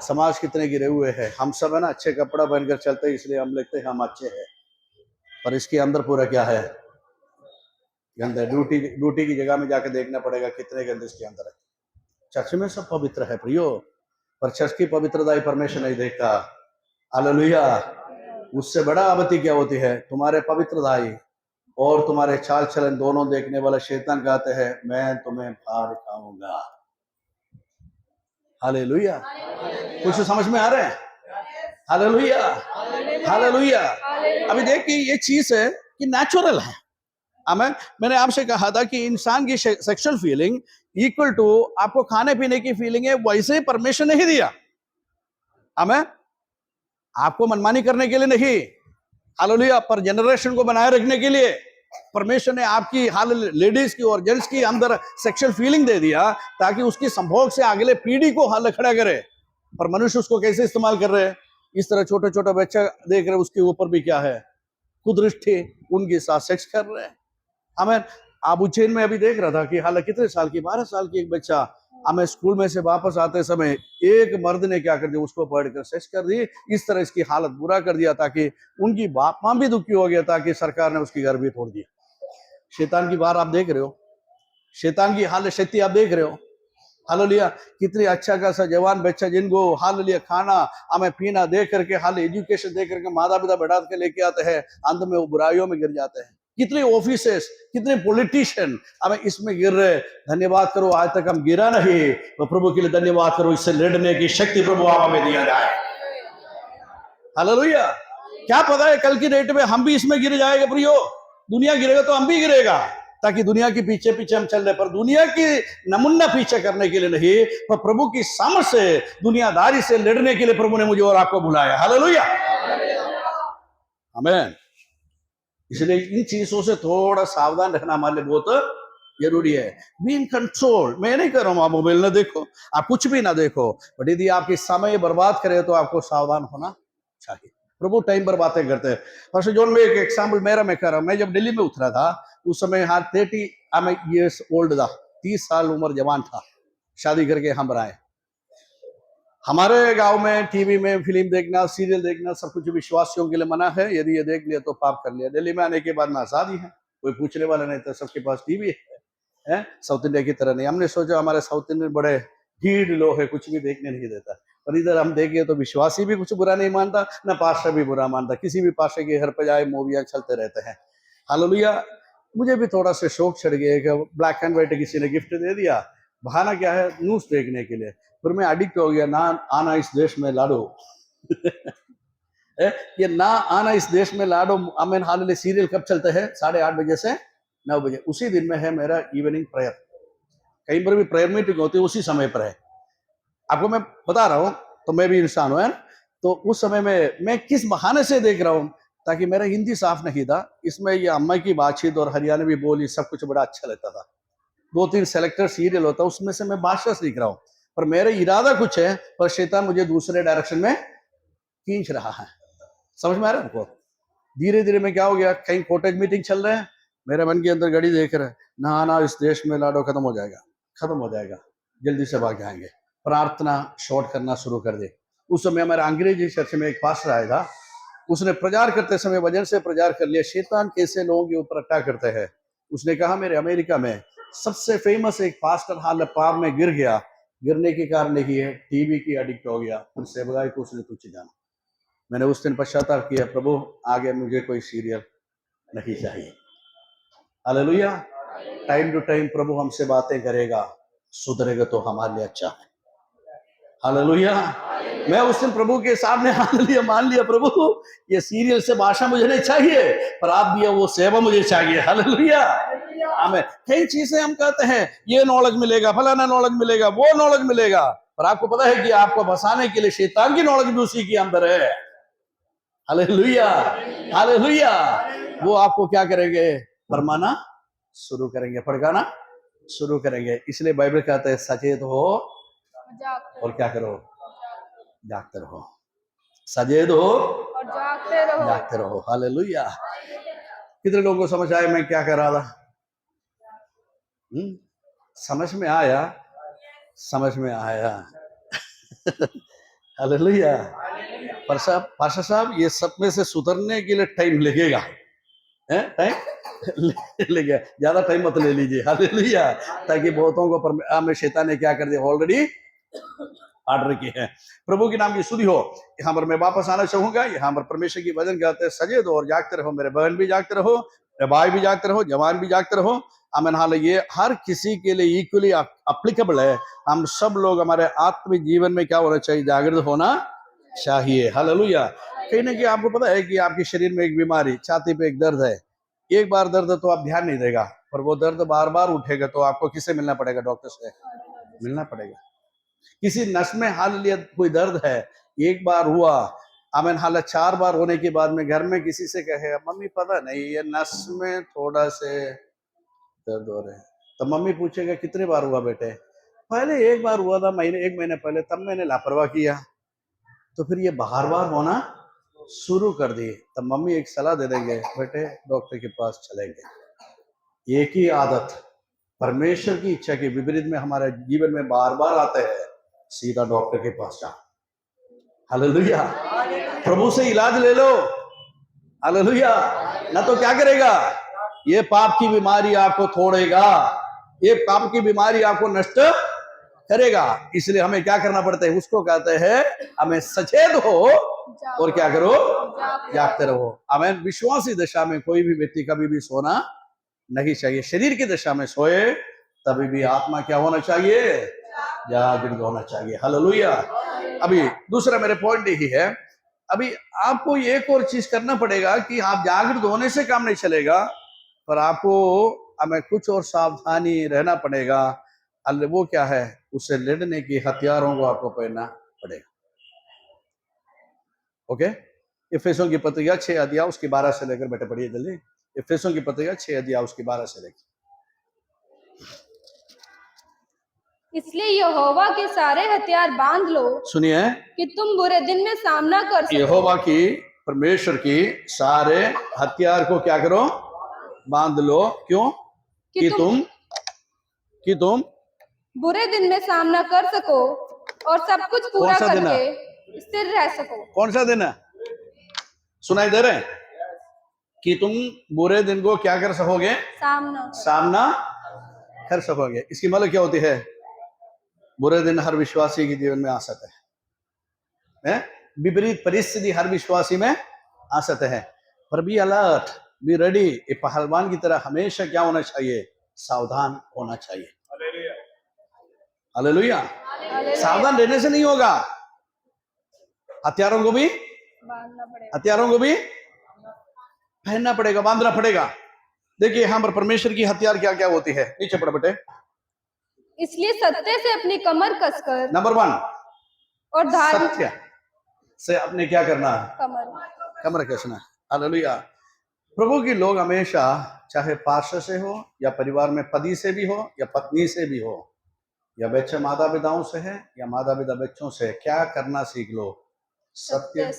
समाज कितने गिरे हुए हैं, हम सब है ना, अच्छे कपड़ा पहनकर चलते हैं, इसलिए हम लगते हैं हम अच्छे हैं, पर इसके अंदर पूरा क्या है, गंदा। ड्यूटी की जगह में जाकर देखना पड़ेगा कितने गंदे इसके अंदर है। चर्च में सब पवित्र है प्रियो, पर चर्च की पवित्रता ही परमेश्वर नहीं देखता। हालेलुया। उससे बड़ा आपत्ति क्या होती है? तुम्हारे पवित्रताई और तुम्हारे चाल चलन दोनों देखने वाला शैतान कहते हैं मैं तुम्हें फाड़ खाऊंगा। हालेलुया। कुछ समझ में आ रहे हैं? Hallelujah, hallelujah. अभी देखिए ये चीज है कि नेचुरल है। आमेन। मैंने आपसे कहा था कि इंसान की सेक्सुअल फीलिंग इक्वल टू आपको खाने पीने की फीलिंग है, वैसे ही परमेश्वर नहीं दिया। आमेन। आपको मनमानी करने के लिए नहीं, हालेलुया, पर जनरेशन को बनाए रखने के लिए परमेश्वर ने आपकी हाल लेडीज की और जेंट्स की अंदर सेक्सुअल फीलिंग दे दिया ताकि उसकी संभोग से अगले पीढ़ी को हाल खड़ा करे। पर मनुष्य उसको कैसे इस्तेमाल कर रहे हैं? इस तरह छोटे छोटे बच्चा देख रहे, उसके ऊपर भी क्या है? कुदृष्टि, उनके साथ सेक्स कर रहे हैं। हमें आप उज्जैन में अभी देख रहा था कि हालांकि कितने साल की, 12 साल की एक बच्चा हमें स्कूल में से वापस आते समय एक मर्द ने क्या कर दिया, उसको पकड़कर सेक्स कर दी। इस तरह इसकी हालत बुरा कर दिया ताकि उनकी बाप मां भी दुखी हो गया, ताकि सरकार ने उसकी घर भी तोड़ दिया। शैतान की बार आप देख रहे हो, शैतान की हाल शक्ति आप देख रहे हो। हालेलुया। कितनी अच्छा खासा जवान बच्चा जिनको हालेलुया खाना हमें पीना दे करके, हाल एजुकेशन दे करके माता पिता बैठा के लेके आते हैं, अंत में वो बुराइयों में गिर जाते हैं। कितने ऑफिसर्स, कितने पॉलिटिशियन हमें इसमें गिर रहे। धन्यवाद करो आज तक हम गिरा नहीं, तो प्रभु के लिए धन्यवाद करो, इससे लड़ने की शक्ति प्रभु आप हमें दिया जाए। हालेलुया। क्या पता है कल की डेट में हम भी इसमें गिर जाएगा प्रियो। दुनिया गिरेगा तो हम भी गिरेगा, ताकि दुनिया के पीछे पीछे हम चल रहे, पर दुनिया की नमूना पीछे करने के लिए नहीं, पर प्रभु की समझ से, दुनियादारी से लड़ने के लिए प्रभु ने मुझे और आपको बुलाया। हालेलुया, आमीन। इसलिए इन चीजों से थोड़ा सावधान रखना हमारे लिए बहुत जरूरी है। Be in control. मैं नहीं कर रहा हूं आप मोबाइल ना देखो, आप कुछ भी ना देखो, बट यदि आपकी समय बर्बाद करे तो आपको सावधान होना चाहिए। प्रभु टाइम पर बातें करते हैं। फर्स्ट जोन में एक एग्जाम्पल मेरा मैं कर रहा हूं। मैं जब दिल्ली में उतरा था उस समय हाँ 30 ईयर्स ओल्ड था, 30 साल उम्र जवान था। शादी करके हम आए। हमारे गांव में टीवी में फिल्म देखना, सीरियल देखना सब कुछ विश्वासियों के लिए मना है। यदि ये देख लिया तो पाप कर लिया। दिल्ली में आने के बाद ना आजादी है, कोई पूछने वाला नहीं था, सबके पास टीवी है। साउथ इंडिया की तरह नहीं। हमने सोचा हमारे साउथ इंडियन बड़े भीड़ लोग है, कुछ भी देखने नहीं देता, पर इधर हम देखे तो विश्वासी भी कुछ बुरा नहीं मानता, ना पास्टर भी बुरा मानता। किसी भी पास्टर के घर पर जाए मूवियां चलते रहते हैं। हालेलुया। मुझे भी थोड़ा सा शौक चढ़ गया कि ब्लैक एंड व्हाइट किसी ने गिफ्ट दे दिया, बहाना क्या है, न्यूज देखने के लिए। फिर मैं एडिक्ट हो गया। ना आना इस देश में लाडो ये ना आना इस देश में लाडो। अमेन। हालेलुया। सीरियल कब चलते हैं? 8:30 बजे से 9 बजे। उसी दिन में है मेरा इवनिंग प्रेयर। कहीं पर भी प्रेयर मीटिंग होती है उसी समय पर है। आपको मैं बता रहा हूं, तो मैं भी इंसान हूं, है ना? तो उस समय में मैं किस बहाने से देख रहा हूं, ताकि मेरा हिंदी साफ नहीं था, इसमें ये अम्मा की बातचीत और हरियाणवी बोली सब कुछ बड़ा अच्छा लगता था। 2-3 सेलेक्टर सीरियल होता, उसमें से मैं भाषा सीख रहा हूं, पर मेरा इरादा कुछ है, पर शैतान मुझे दूसरे डायरेक्शन में खींच रहा है। समझ में आ रहा है आपको? धीरे धीरे में क्या हो गया, कहीं कॉटेज मीटिंग चल रहे हैं, मेरे मन के अंदर घड़ी देख रहे हैं, ना इस देश में लाडो खत्म हो जाएगा, खत्म हो जाएगा, जल्दी से भाग जाएंगे। प्रार्थना शॉर्ट करना शुरू कर दे। उस समय हमारे अंग्रेजी चर्च में एक पास्टर आया था, उसने प्रचार करते समय वजन से प्रचार कर लिया, शैतान कैसे लोगों के ऊपर अटैक करते हैं। उसने कहा मेरे अमेरिका में सबसे फेमस एक पास्टर हाल पाप में गिर गया। गिरने के कारण यही है, टीवी की एडिक्ट हो गया, उनसे बगाई को उसने तुझे जाना। मैंने उस दिन पश्चाताप किया, प्रभु आगे मुझे कोई सीरियल नहीं चाहिए। हालेलुया। टाइम टू टाइम प्रभु हमसे बातें करेगा, सुधरेगा तो हमारे लिए अच्छा है। हालेलुया। मैं उस दिन प्रभु के सामने हालेलुया मान लिया, प्रभु ये सीरियल से भाषा मुझे नहीं चाहिए, पर आप दिया वो सेवा मुझे चाहिए। हालेलुया। हमें कई चीजें हम कहते हैं ये नॉलेज मिलेगा, फलाना नॉलेज मिलेगा, वो नॉलेज मिलेगा, पर आपको पता है कि आपको फंसाने के लिए शैतान की नॉलेज भी उसी के अंदर है। Hallelujah, hallelujah. वो आपको क्या करेंगे, फरमाना शुरू करेंगे, भड़काना शुरू करेंगे। इसलिए बाइबल कहते हैं सचेत हो और क्या करो, जागते रहो। सचेत हो और जागते रहो। हालेलुया। कितने लोगों को समझ आया मैं क्या कह रहा था? समझ में आया, समझ में आया। हालेलुया। पाशा साहब ये सब में से सुधरने के लिए टाइम लगेगा, टाइम लगेगा, ज्यादा टाइम मत ले लीजिए। हालेलुया। ताकि बहुतों को में शैतान ने क्या कर दिया, ऑलरेडी ऑर्डर किए हैं। प्रभु के नाम की स्तुति हो। यहाँ पर मैं वापस आना चाहूंगा। यहाँ पर परमेश्वर की वचन कहते हैं, सजे दो और जागते रहो, मेरे बहन भी जागते रहो, मेरे भाई भी जागते रहो, जवान भी जागते रहो। आमीन। हाल ये हर किसी के लिए इक्वली अप्लीकेबल है। हम सब लोग हमारे आत्मिक जीवन में क्या होना चाहिए? जागृत होना चाहिए। हालेलुया। कहीं ना कहीं आपको पता है कि आपके शरीर में एक बीमारी, छाती पे एक दर्द है। एक बार दर्द तो आप ध्यान नहीं देगा, पर वो दर्द बार बार उठेगा तो आपको किससे मिलना पड़ेगा? डॉक्टर से मिलना पड़ेगा। किसी नस में हाल लिया कोई दर्द है, एक बार हुआ, आमीन, हालत 4 बार होने के बाद में घर में किसी से कहे, मम्मी पता नहीं ये नस में थोड़ा से दर्द हो रहे हैं, तो मम्मी पूछेगा कितने बार हुआ बेटे? पहले एक बार हुआ था, 1 महीने पहले, तब मैंने लापरवाही किया, तो फिर ये बार बार होना शुरू कर दी। तब मम्मी एक सलाह दे देंगे, बेटे डॉक्टर के पास चलेंगे। एक ही आदत परमेश्वर की इच्छा के विपरीत में हमारे जीवन में बार बार आते हैं, सीधा डॉक्टर के पास जाओ। हालेलुया। प्रभु से इलाज ले लो। हालेलुया। ना तो क्या करेगा? ये पाप की बीमारी आपको तोड़ेगा, ये पाप की बीमारी आपको नष्ट करेगा। इसलिए हमें क्या करना पड़ता है? उसको कहते हैं हमें सचेत हो और क्या करो? जागते रहो। आमीन। विश्वासी दशा में कोई भी व्यक्ति कभी भी सोना नहीं चाहिए। शरीर की दशा में सोए तभी भी आत्मा क्या होना चाहिए? जागृत होना चाहिए। हालेलुया। अभी दूसरा मेरे पॉइंट यही है, अभी आपको एक और चीज करना पड़ेगा कि आप जागृत होने से काम नहीं चलेगा, पर आपको हमें कुछ और सावधानी रहना पड़ेगा। वो क्या है? उससे लड़ने की हथियारों को आपको पहनना पड़ेगा। ओके। इफिसियों की पत्रिका 6 अध्याय उसकी 12 से लेकर, बेटे पढ़िए जल्दी। इफिसियों की पत्रिका 6 अध्याय उसकी 12 से लेकर। इसलिए यहोवा के सारे हथियार बांध लो, सुनिए, कि तुम बुरे दिन में सामना कर सको। यहोवा की, परमेश्वर की सारे हथियार को क्या करो? बांध लो। क्यों? कि तुम बुरे दिन में सामना कर सको और सब कुछ पूरा करके स्थिर रह सको। कौन सा दिन है? सुनाई दे रहे हैं? कि तुम बुरे दिन को क्या कर सकोगे? सामना कर सकोगे। इसकी मतलब क्या होती है? बुरे दिन हर विश्वासी के जीवन में आ सकते हैं। विपरीत परिस्थिति हर विश्वासी में आ सकते हैं, पर बी अलर्ट, बी रेडी। एक पहलवान की तरह हमेशा क्या होना चाहिए? सावधान होना चाहिए। हालेलुया। सावधान रहने से नहीं होगा, हथियारों को भी पहनना पड़ेगा, बांधना पड़ेगा। देखिए यहाँ पर परमेश्वर की हथियार क्या क्या होती है, नीचे पढ़ो बेटे। इसलिए सत्य से अपनी कमर कसकर, नंबर 1, और सत्य से अपने क्या करना? कमर कसना। हालेलुया। प्रभु की लोग हमेशा, चाहे पार्षद से हो या परिवार में पति से भी हो या पत्नी से भी हो या बच्चे माता पिताओं से है या माता पिता बच्चों से, क्या करना सीख लो? सत्य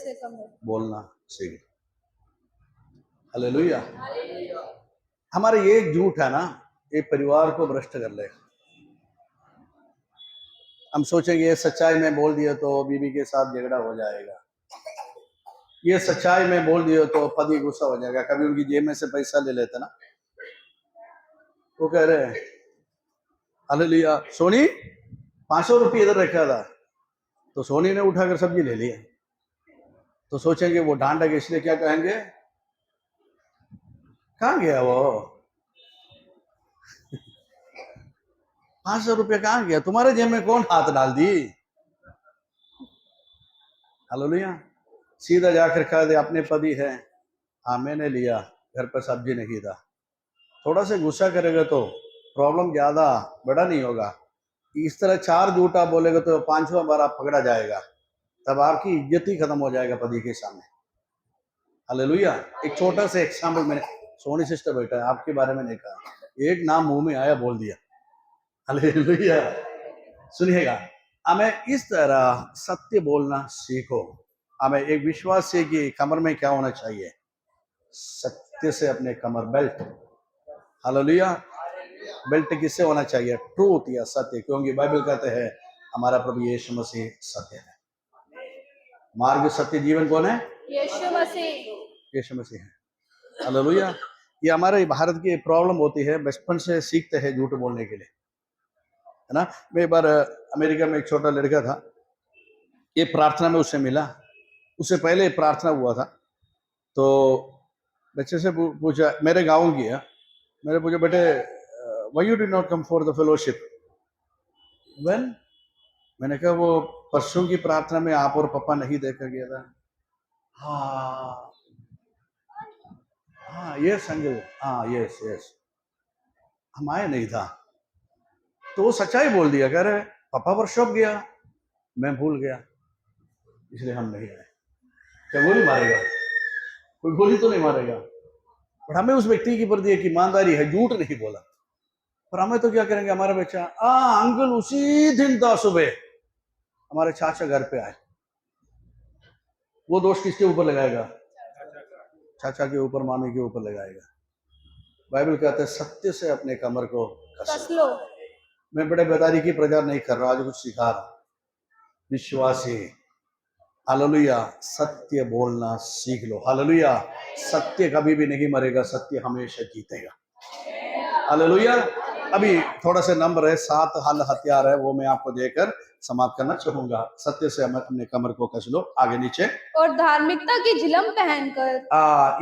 बोलना सीख लो। हालेलुया। हमारे ये एक झूठ है ना, एक परिवार को भ्रष्ट कर लेगा। हम सोचेंगे ये सच्चाई में बोल दिया तो बीवी के साथ झगड़ा हो जाएगा, ये सच्चाई में बोल दिया तो पति गुस्सा हो जाएगा। कभी उनकी जेब में से पैसा ले लेते ना, वो कह रहे हैं हालेलुया, सोनी 500 रुपये इधर रखा था, तो सोनी ने उठाकर सब्जी ले ली, तो सोचेंगे वो डांटा के, इसलिए क्या कहेंगे? कहाँ गया वो? 500 रुपये कहाँ गया? तुम्हारे जेब में कौन हाथ डाल दी? हालेलुया। सीधा जाकर कह दे अपने पति है, हाँ मैंने लिया, घर पर सब्जी नहीं था। थोड़ा से गुस्सा करेगा तो प्रॉब्लम ज्यादा बड़ा नहीं होगा। इस तरह 4 झूठा बोलेगा तो 5वां बार आप पकड़ा जाएगा, तब आपकी इज्जत ही खत्म हो जाएगा पति के सामने। हालेलुया। एक छोटा सा एग्जाम्पल, मैंने सोनी सिस्टर बैठा है, आपके बारे में नहीं कहा, एक नाम मुंह में आया बोल दिया। हालेलुया। सुनिएगा, हमें इस तरह सत्य बोलना सीखो। हमें एक विश्वास से कि कमर में क्या होना चाहिए? सत्य से अपने कमर बेल्ट। हालेलुया। बेल्ट किससे होना चाहिए? ट्रूथ या सत्य, क्योंकि बाइबल कहते हैं हमारा प्रभु यीशु मसीह सत्य है। मार्ग सत्य जीवन कौन है? यीशु मसीह है। हालेलुया। ये हमारे भारत की प्रॉब्लम होती है, बचपन से सीखते हैं झूठ बोलने के लिए, है ना। मैं एक बार अमेरिका में एक छोटा लड़का था, ये प्रार्थना में उससे मिला। उससे पहले प्रार्थना हुआ था, तो बच्चे से पूछा, मेरे गाँव की है, मैंने पूछा, बेटे why you did not come for the fellowship? Well, मैंने कहा वो परसों की प्रार्थना में आप और पापा नहीं देखा गया था। हाँ हाँ, यस अंकल, हाँ यस यस, हम आए नहीं था। तो वो सच्चाई बोल दिया, कह रहे पापा वर्कशॉप गया, मैं भूल गया, इसलिए हम नहीं आए। क्या गोली मारेगा? कोई गोली तो नहीं मारेगा, पर हमें उस व्यक्ति के प्रति एक ईमानदारी है, झूठ नहीं बोला। पर हमें तो क्या करेंगे, हमारा बच्चा अंकल उसी दिन था सुबह हमारे चाचा घर पे आए, वो दोष किसके ऊपर लगाएगा? चाचा के ऊपर, मामी के ऊपर लगाएगा। बाइबल कहते हैं सत्य से अपने कमर को कस लो। मैं बड़े बेदारी की प्रचार नहीं कर रहा, आज कुछ सिखा रहा। विश्वासी, हालेलुया, सत्य बोलना सीख लो। हालेलुया, सत्य कभी भी नहीं मरेगा, सत्य हमेशा जीतेगा। हालेलुया। अभी थोड़ा सा नंबर है, 7 हल हथियार है, वो मैं आपको देकर समाप्त करना चाहूंगा। सत्य से हम अपने कमर को कस लो। आगे नीचे, और धार्मिकता की झिलम पहनकर।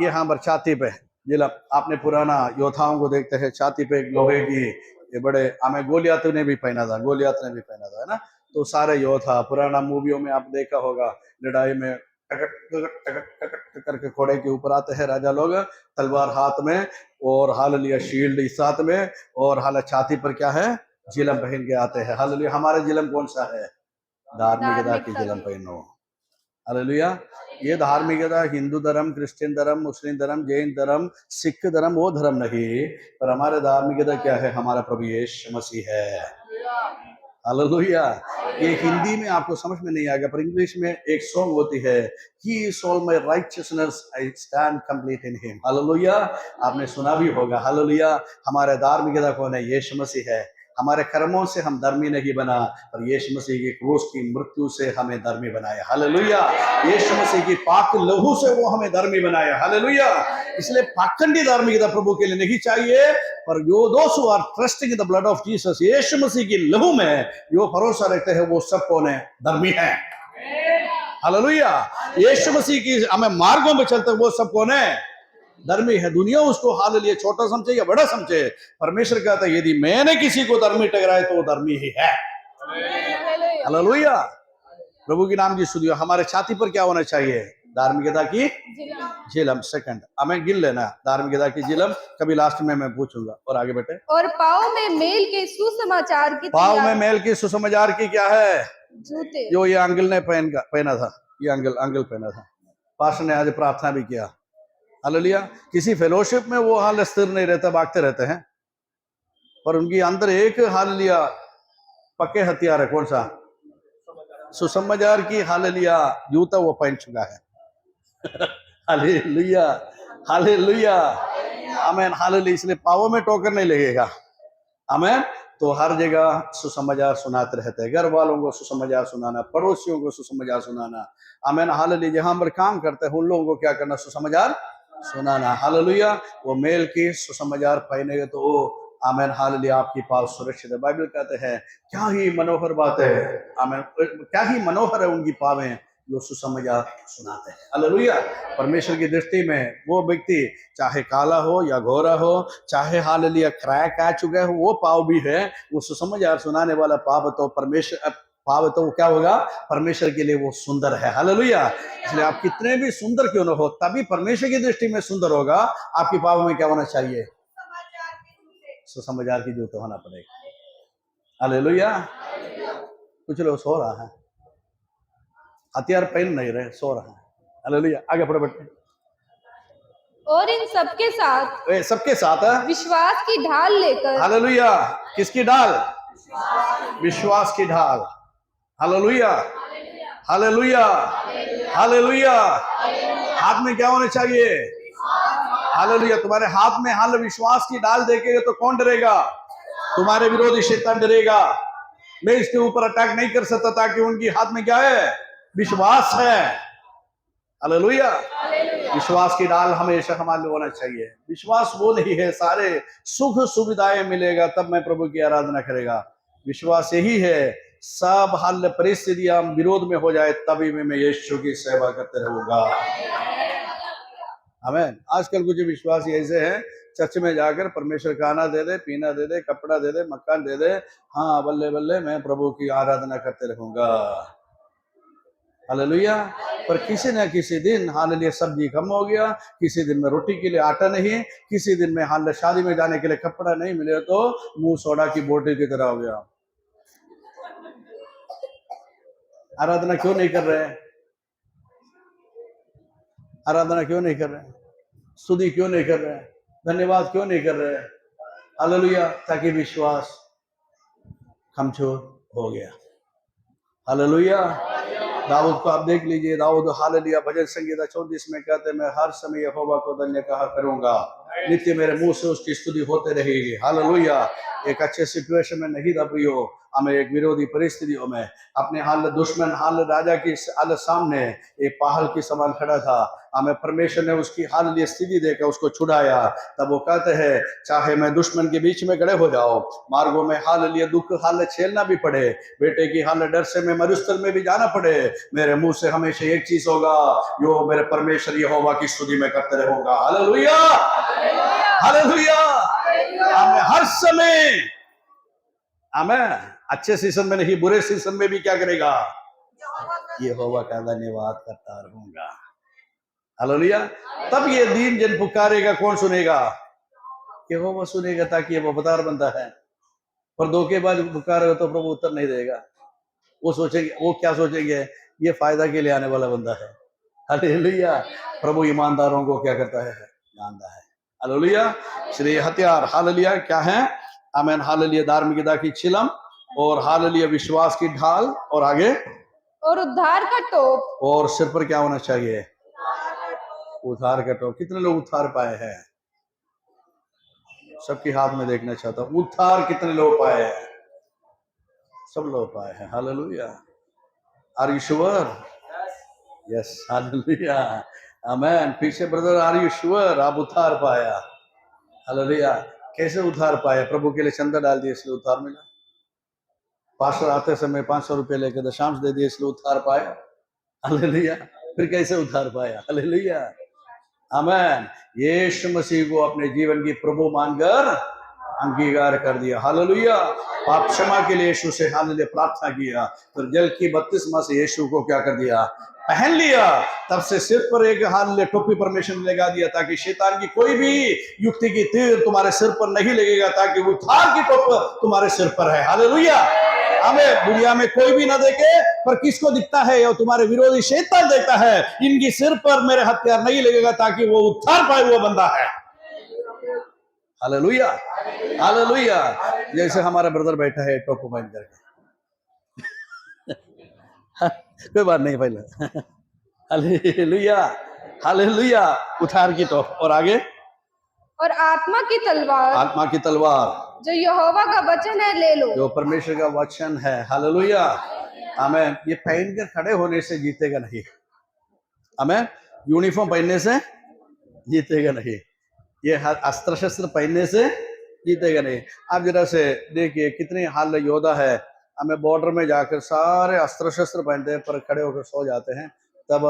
ये हाँ, छाती पे झिलम। आपने पुराना योद्धाओं को देखते हैं, छाती पे लोहे की, ये बड़े, हमें गोलियात ने भी पहना था, गोलियात ने भी पहना था, है ना। तो सारे योद्धा पुराना मूवियों में आप देखा होगा, लड़ाई में टकट टकट टकट टकट करके घोड़े के ऊपर आते हैं राजा लोग, तलवार हाथ में, और हालेलुया शील्ड इस हाथ में, और हाल छाती पर क्या है? जिलम पहन के आते हैं। हालेलुया। हमारे जिलम कौन सा है? धार्मिकता की जिलम पहनो। हालेलुया। ये धार्मिकता हिंदू धर्म, क्रिश्चियन धर्म, मुस्लिम धर्म, जैन धर्म, सिख धर्म, वो धर्म नहीं, पर हमारे धार्मिकता क्या है? हमारा प्रभु यीशु मसीह है। हालेलुया। ये हिंदी में आपको समझ में नहीं आएगा, पर इंग्लिश में एक सॉन्ग होती है, He is all my righteousness, I stand complete in him। Hallelujah. आपने सुना भी होगा। हालेलुया। हमारे धार्मिकता कौन है? यीशु मसीह है। हमारे कर्मों से हम धर्मी नहीं बना, पर यीशु मसीह की क्रूस की मृत्यु से हमें धर्मी बनाया। हालेलुया। यीशु मसीह की पाक लहू से वो हमें धर्मी बनाया। हालेलुया। इसलिए पाखंडी धार्मिकता प्रभु के लिए नहीं चाहिए, पर जो दोस्त who are trusting in the blood of Jesus, Yeshu Masih की लहू में जो भरोसा रखते हैं, वो सब कौन है? धर्मी है। हालेलुया। यीशु मसीह की हमें मार्गों में चलते वो सब कौन है? धर्मी है। दुनिया उसको हालेलुया छोटा समझे या बड़ा समझे, परमेश्वर कहता है यदि मैंने किसी को धर्मी ठहराया तो वो धर्मी ही है। हालेलुया। प्रभु की नाम की स्तुति। हमारे छाती पर क्या होना चाहिए? धार्मिकता की झिलम। सेकंड, हमें गिन लेना धार्मिकता की झिलम, कभी लास्ट में मैं पूछूंगा। और आगे बेटे, और पाँव में मेल के सुसमाचार की, पाँव में मेल की सुसमाचार की क्या है? जूते। जो ये अंकल ने पहना था, ये अंकल पहना था। पास्टर ने आज प्रार्थना भी किया। हालेलुया। किसी फेलोशिप में वो हाल स्थिर नहीं रहता, भागते रहते हैं, पर उनकी अंदर एक हालेलुया पक्के हथियार है। कौन सा? सुसमाचार की हालेलुया जूता वो पहन चुका है। हालेलुया, हालेलुया, आमीन, हालेलुया। इसलिए पाँव में टोकर नहीं लगेगा। आमीन। तो हर जगह सुसमाचार सुनाते रहते हैं, घर वालों को सुसमाचार सुनाना, पड़ोसियों को सुसमाचार सुनाना। आमीन, हालेलुया। जहां पर काम करते हैं उन लोगों को क्या करना? सुसमाचार सुनाना। हालेलुया। वो मेल की सुसमाचार पहनेंगे तो वो, आमीन, हालेलुया, आपकी पाँव सुरक्षित है। बाइबल कहते हैं क्या ही मनोहर बात है, आमीन, क्या ही मनोहर है उनकी पाँवें जो सुसमाचार सुनाते हैं। हालेलुया। परमेश्वर की दृष्टि में वो व्यक्ति चाहे काला हो या गोरा हो, चाहे हालेलुया क्रैक आ चुका है, वो पाव भी है, वो सुसमाचार सुनाने वाला पाव तो परमेश्वर पाव तो क्या होगा? परमेश्वर के लिए वो सुंदर है। हालेलुया। इसलिए आप कितने भी सुंदर क्यों न हो, तभी परमेश्वर की दृष्टि में सुंदर होगा। आपकी पाव में क्या होना चाहिए? सुसमाचार की जूते होना पड़ेगा। हालेलुया। कुछ लोग सो रहा है, हथियार पहन नहीं रहे, सो रहा है। हालेलुया। आगे बढ़ो बेटे। और इन सबके साथ, सबके साथ है विश्वास की ढाल लेकर। हालेलुया। किसकी ढाल? विश्वास की ढाल। Hallelujah, hallelujah, hallelujah. हाथ में क्या होना चाहिए? हालेलुया। तुम्हारे हाथ में हाल विश्वास की ढाल देखेगा तो कौन डरेगा? तुम्हारे विरोधी शैतान डरेगा। मैं इसके ऊपर अटैक नहीं कर सकता, ताकि उनकी हाथ में क्या है? विश्वास है। हालेलुया। विश्वास की ढाल हमेशा हमारे लिए होना चाहिए। विश्वास वो नहीं है सारे सुख सुविधाएं मिलेगा तब मैं प्रभु की आराधना करेगा। विश्वास यही है सब हाल परिस्थितियां विरोध में हो जाए तभी मैं यीशु की सेवा करते रहूंगा। आमीन। आजकल कुछ विश्वासी ऐसे हैं, चर्च में जाकर परमेश्वर खाना दे दे, पीना दे दे, कपड़ा दे दे, मकान दे दे, हाँ बल्ले बल्ले मैं प्रभु की आराधना करते रहूंगा। हालेलुया। पर किसी न किसी दिन हालेलुया सब्जी कम हो गया, किसी दिन में रोटी के लिए आटा नहीं, किसी दिन में हाल शादी में जाने के लिए कपड़ा नहीं मिले तो मुंह सोडा की बोतल की तरह हो गया। आराधना क्यों नहीं कर रहे? आराधना क्यों नहीं कर रहे? स्तुति क्यों नहीं कर रहे? धन्यवाद क्यों नहीं कर रहे? हालेलुया। ताकि विश्वास कमजोर हो गया। हालेलुया। दाऊद को आप देख लीजिए, दाऊद हालेलुया भजन संगीता 34 में कहते हैं, मैं हर समय यहोवा को धन्य कहा करूंगा, नित्य मेरे मुंह से उसकी स्तुति होते रहेगी। हालेलुया। एक अच्छे सिचुएशन में नहीं था प्रियो, हमें एक विरोधी परिस्थितियों में अपने हाल दुश्मन हाल राजा की हाल सामने एक पहाड़ की समान खड़ा था, हमें परमेश्वर ने उसकी हाल लिए स्थिति देकर उसको छुड़ाया। तब वो कहते हैं चाहे मैं दुश्मन के बीच में खड़े हो जाओ, मार्गों में हाल लिए दुख हाल झेलना भी पड़े, बेटे की हाल डर से मैं मरुस्थल में भी जाना पड़े, मेरे मुंह से हमेशा एक चीज होगा, यो मेरे परमेश्वर यहोवा की स्तुति में करते रहूंगा। हालेलुया। हालेलुया। हमें हर समय हमें अच्छे सीजन में नहीं, बुरे सीजन में भी क्या करेगा? यहोवा का धन्यवाद करता रहूंगा। हालेलुया। तब ये दीन जन पुकारेगा, कौन सुनेगा? यहोवा सुनेगा, ताकि ये वफादार बंदा है। पर धोखेबाज पुकारेगा तो प्रभु उत्तर नहीं देगा। वो सोचेंगे, वो क्या सोचेंगे? ये फायदा के लिए आने वाला बंदा है। हालेलुया। प्रभु ईमानदारों को क्या करता है? जानता है। हालेलुया। श्री हथियार हालेलुया क्या है? आमीन। हालेलुया धार्मिकता की छिलम, और हालेलुया विश्वास की ढाल, और आगे और उद्धार का टोप। और सिर पर क्या होना चाहिए? उद्धार का टोप। कितने लोग उद्धार पाए हैं? सबके हाथ में देखना चाहता हूं, उद्धार कितने लोग पाए हैं? सब लोग पाए हैं। Hallelujah. Are you sure? Yes. Hallelujah. आमीन। पीछे ब्रदर, आर यू श्योर आप उद्धार पाया? हालेलुया। कैसे उद्धार पाया? प्रभु के लिए चंदा डाल दिया इसलिए उद्धार मिला। पास्टर आते समय 500 रुपए लेकर दशांश दे दिए इसलिए उद्धार पाया। हालेलुया। फिर कैसे उद्धार पाया? हालेलुया। आमीन। यीशु मसीह को अपने जीवन की प्रभु मानकर अंगीकार कर दिया। हालेलुया। पाप क्षमा के लिए यीशु से हालेलुया प्रार्थना किया, फिर जल की बपतिस्मा से यीशु को क्या कर दिया? पहन लिया। तब से सिर पर एक हालेलुया टोपी परमेश्वर ने लगा दिया, ताकि शैतान की कोई भी युक्ति की तीर तुम्हारे सिर पर नहीं लगेगा, ताकि उद्धार की टोप तुम्हारे सिर पर है। हालेलुया। हमें दुनिया में कोई भी ना देखे, पर किसको दिखता है? और तुम्हारे विरोधी शैतान देखता है, इनकी सिर पर मेरे हथियार नहीं लगेगा, ताकि वो उद्धार पाए हुआ बंदा है। हालेलुया। हालेलुया। जैसे हमारा ब्रदर बैठा है टोपी पहन करके, कोई बात नहीं पहले। हालेलुया। हालेलुया। उद्धार की टोप, और आगे और आत्मा की तलवार। आत्मा की तलवार, जो यहोवा का वचन है ले लो। जो परमेश्वर का वचन है। हालेलुया। आमीन। ये पहन कर खड़े होने से जीतेगा नहीं। आमीन। यूनिफॉर्म पहनने से जीतेगा नहीं, ये अस्त्र शस्त्र पहनने से जीतेगा नहीं। आप जरा से देखिए कितने हाल योद्धा है, हमें बॉर्डर में जाकर सारे अस्त्र शस्त्र पहनते हैं, पर खड़े होकर सो जाते हैं। तब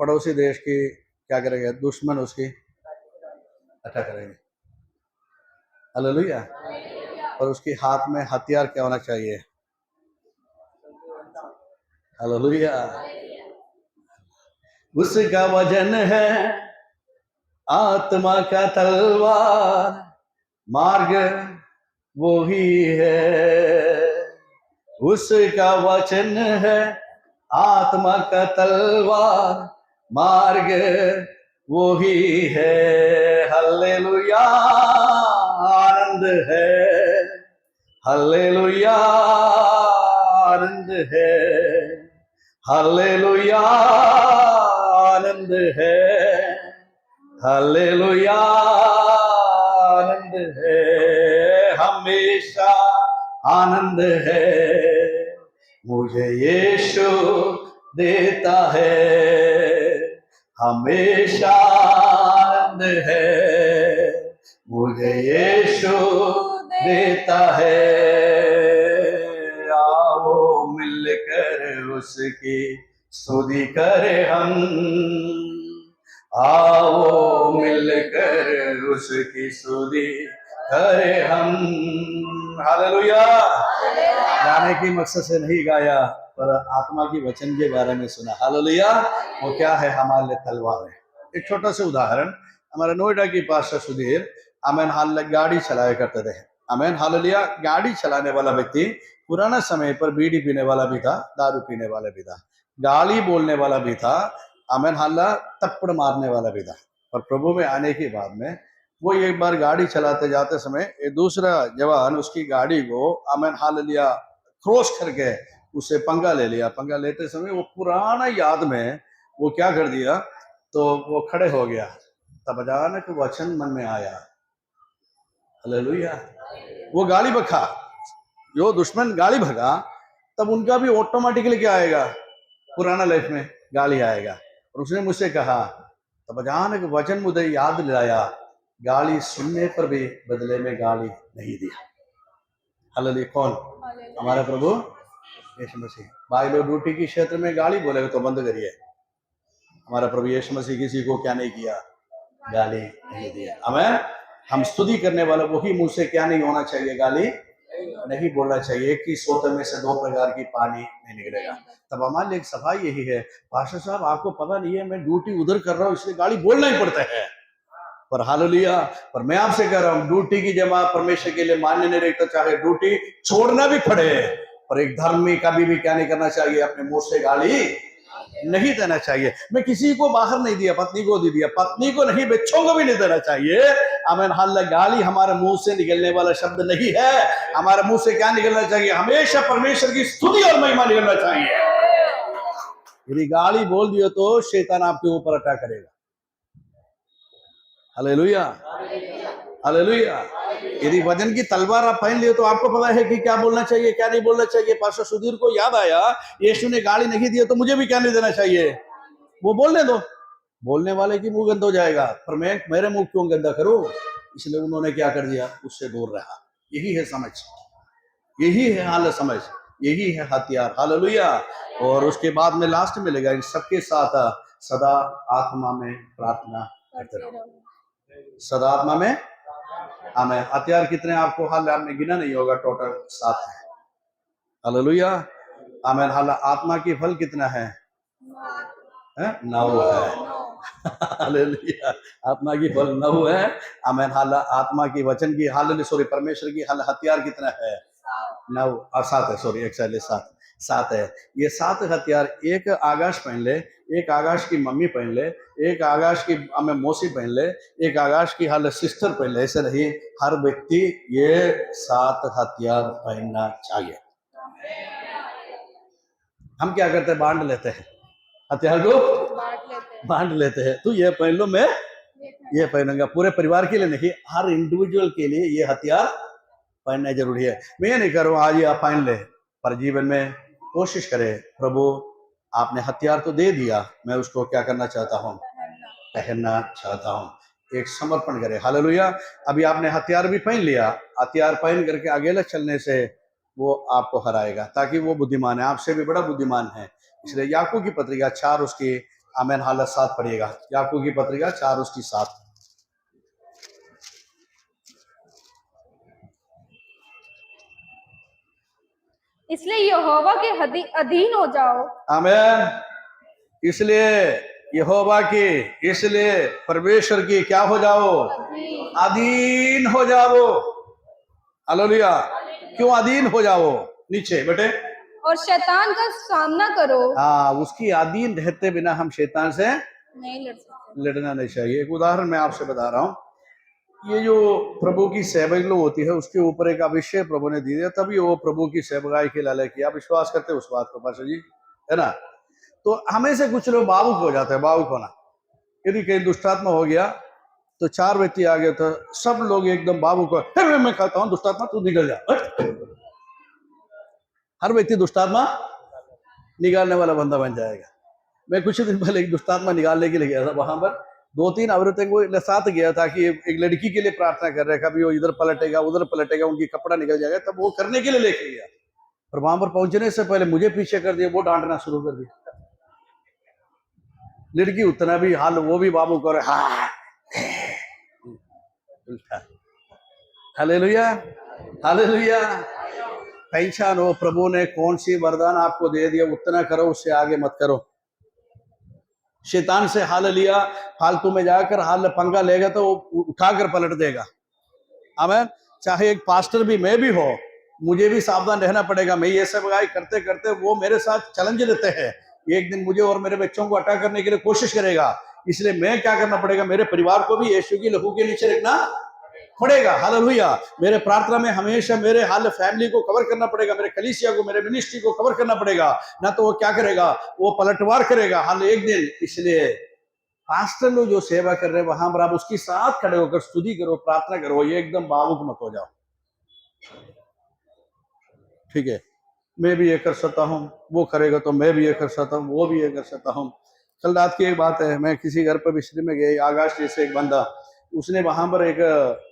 पड़ोसी देश की क्या करेंगे? दुश्मन उसकी अटैक करेंगे। हालेलुया। और उसके हाथ में हथियार क्या होना चाहिए? हालेलुया। उसका वजन है आत्मा का तलवार, मार्ग वो ही है। उसका वचन है आत्मा का तलवार, मार्ग वो ही है। हालेलुया। आनंद है। हालेलुया। आनंद है। हालेलुया। आनंद है। हालेलुया। आनंद है। हमेशा आनंद है, मुझे यीशु देता है। हमेशा आनंद है, मुझे यीशु देता है। आओ उसकी स्तुति करे हम, आओ मिलकर उसकी स्तुति करे हम। हालेलुया। गाने की मकसद से नहीं गाया, पर आत्मा की वचन के बारे में सुना। हालेलुया। वो क्या है? हमारे लिए तलवार है। एक छोटा सा उदाहरण, हमारे नोएडा की पास्टर सुधीर आमेन हाल गाड़ी चलाया करते थे। Amen hallelujah. गाड़ी चलाने वाला व्यक्ति पुराना समय पर बीड़ी पीने वाला भी था, दारू पीने वाला भी था, गाली बोलने वाला भी था, आमेन हाल्ला थप्पड़ मारने वाला भी था। पर प्रभु में आने के बाद में वो एक बार गाड़ी चलाते जाते समय एक दूसरा जवान उसकी गाड़ी को आमेन हालेलुया क्रॉस करके उससे पंगा ले लिया। पंगा लेते समय वो पुराना याद में वो क्या कर दिया, तो वो खड़े हो गया। तब अचानक वचन मन में आया, हालेलुया। वो गाली भगा, जो दुश्मन गाली भगा, तब उनका भी ऑटोमेटिकली क्या आएगा? पुराना लाइफ में गाली आएगा। और उसने मुझसे कहा, तब अचानक वचन मुझे याद दिलाया, गाली सुनने पर भी बदले में गाली नहीं दिया। हालेलुया। कौन? हमारा प्रभु यीशु मसीह। भाई लोग ड्यूटी की क्षेत्र में गाली बोलेगा तो बंद करिए। हमारा प्रभु यीशु मसीह किसी को क्या नहीं किया? गाली नहीं दिया। हमें हम स्तुति करने वाला वही मुंह से क्या नहीं होना चाहिए? गाली नहीं बोलना चाहिए कि सोते में से 2 प्रकार की पानी नहीं निकलेगा। तब हमारे लिए एक सफाई यही है, पास्टर साहब आपको पता नहीं है मैं ड्यूटी उधर कर रहा हूँ इसलिए गाली बोलना ही पड़ता है। पर हालेलुया, पर मैं आपसे कह रहा हूँ ड्यूटी की जमा परमेश्वर के लिए मान्य नहीं रहता, चाहे ड्यूटी छोड़ना भी पड़े, पर एक धर्मी कभी भी क्या नहीं करना चाहिए? अपने मुंह से गाली नहीं देना चाहिए। मैं किसी को बाहर नहीं दिया, पत्नी को दे दिया, पत्नी को नहीं, बच्चों को भी नहीं देना चाहिए। आमीन हालेलुया। गाली हमारे मुंह से निकलने वाला शब्द नहीं है। हमारे मुंह से क्या निकलना चाहिए? हमेशा परमेश्वर की स्तुति और महिमा निकलना चाहिए। यदि गाली बोल दियो तो शैतान आपके ऊपर अटैक करेगा। Hallelujah, hallelujah. यदि वचन की तलवार आप पहन लिए तो आपको पता है कि क्या बोलना चाहिए, क्या नहीं बोलना चाहिए। पास्टर सुधीर को याद आया, यीशु ने गाली नहीं दी तो मुझे भी क्या नहीं देना चाहिए? वो बोलने दो, बोलने वाले की मुंह गंदा हो जाएगा, पर मैं मेरे मुंह क्यों गंदा करूं? इसलिए उन्होंने क्या कर दिया? उससे दूर रहा। यही है समझ, यही है हाल समझ, यही है हथियार। हालेलुया। और उसके बाद में लास्ट में लेगा, इन सबके साथ सदा आत्मा में प्रार्थना करते रहो। सदा आत्मा में। आमेन। हथियार कितने आपको हाल आपने गिना नहीं होगा, टोटल 7 है। हालेलुया। आमेन। हाल आत्मा की फल कितना है? 9 है। हालेलुया। आत्मा की फल 9 है। आमेन। हाल आत्मा की वचन की हालेलुया सॉरी परमेश्वर की हाल हथियार कितना है? 9 और 7 है, सॉरी एक्चुअली 7 है। ये 7 हथियार, एक आकाश पहन ले, एक आकाश की मम्मी पहन ले, एक आकाश की हमें मौसी पहन ले, एक आकाश की हाल सिस्टर पहन ले, ऐसे नहीं, हर व्यक्ति ये 7 हथियार पहनना चाहिए। हम क्या करते हैं? बांट लेते हैं हथियार को, बांट लेते हैं। तो ये पहन लो, मैं ये पहनूंगा। पूरे परिवार के लिए नहीं, हर इंडिविजुअल के लिए ये हथियार पहनना जरूरी है। मैं ये नहीं करूँ आज ये आप पहन ले, पर जीवन में कोशिश करें, प्रभु आपने हथियार तो दे दिया, मैं उसको क्या करना चाहता हूँ? पहनना चाहता हूँ। एक समर्पण करें। हालेलुया। अभी आपने हथियार भी पहन लिया, हथियार पहन करके अकेले चलने से वो आपको हराएगा, ताकि वो बुद्धिमान है, आपसे भी बड़ा बुद्धिमान है। इसलिए याकूब की पत्रिका 4 उसकी आमेन हालत 7 पढ़िएगा। याकूब की पत्रिका 4 उसकी 7। इसलिए यहोवा के अधीन हो जाओ। आमेन। इसलिए यहोवा की, इसलिए परमेश्वर की क्या हो जाओ? अधीन हो जाओ। हालेलुया। क्यों अधीन हो जाओ? नीचे बेटे। और शैतान का सामना करो। हाँ, उसकी अधीन रहते बिना हम शैतान से नहीं लड़ सकते। लड़ना नहीं चाहिए। एक उदाहरण मैं आपसे बता रहा हूँ, ये जो प्रभु की सेवक लोग होती है उसके ऊपर एक अभिषेक प्रभु ने दी है, तभी वो प्रभु की सेवकाई के लाले किया। विश्वास करते उस बात को पास्टर जी, है ना? तो हमें से कुछ लोग भावुक हो जाते हैं। भावुक होना, यदि कहीं दुष्टात्मा हो गया तो 4 व्यक्ति आ गए तो सब लोग एकदम भावुक हो, मैं कहता हूँ दुष्टात्मा तू निकल जा। हर व्यक्ति दुष्टात्मा निकालने वाला बंदा बन जाएगा। मैं कुछ दिन पहले एक दुष्टात्मा निकालने के लिए गया था, वहां पर 2-3 औरतें को साथ गया था कि एक लड़की के लिए प्रार्थना कर रहे, कभी वो इधर पलटेगा उधर पलटेगा, उनकी कपड़ा निकल जाएगा, तब वो करने के लिए लेके गया। और वहां पर पहुंचने से पहले मुझे पीछे कर दिया, वो डांटना शुरू कर दिया। लड़की उतना भी हाल, वो भी बाबू करे हाँ उल्टा। Hallelujah, hallelujah. पहचानो प्रभु ने कौन सी वरदान आपको दे दिया, उतना करो, उससे आगे मत करो। शैतान से हाल लिया, फालतू में जाकर हाल पंगा लेगा तो वो उठाकर पलट देगा। आमीन। चाहे एक पास्टर भी मैं भी हो, मुझे भी सावधान रहना पड़ेगा। मैं ये सब करते करते वो मेरे साथ चैलेंज लेते हैं, एक दिन मुझे और मेरे बच्चों को अटैक करने के लिए कोशिश करेगा। इसलिए मैं क्या करना पड़ेगा, मेरे परिवार को भी यीशु की लहू के नीचे रखना पड़ेगा। हालेलुया। मेरे प्रार्थना में हमेशा मेरे हाल फैमिली को कवर करना पड़ेगा, मेरे कलीसिया को, मेरे मिनिस्ट्री को कवर करना पड़ेगा। ना तो वो क्या करेगा, वो पलटवार करेगा हाल एक दिन। इसलिए पास्टर लोग जो सेवा कर रहे हैं वहां पर आप उसके साथ खड़े होकर स्तुति करो, प्रार्थना करो, ये एकदम भावुक मत हो जाओ। ठीक है, मैं भी ये कर सकता हूँ, वो करेगा तो मैं भी ये कर सकता हूँ, वो भी ये कर सकता हूँ। कल रात की एक बात है, मैं किसी घर पर बिस्तर में गई, आकाश जैसे एक बंदा, उसने वहां पर एक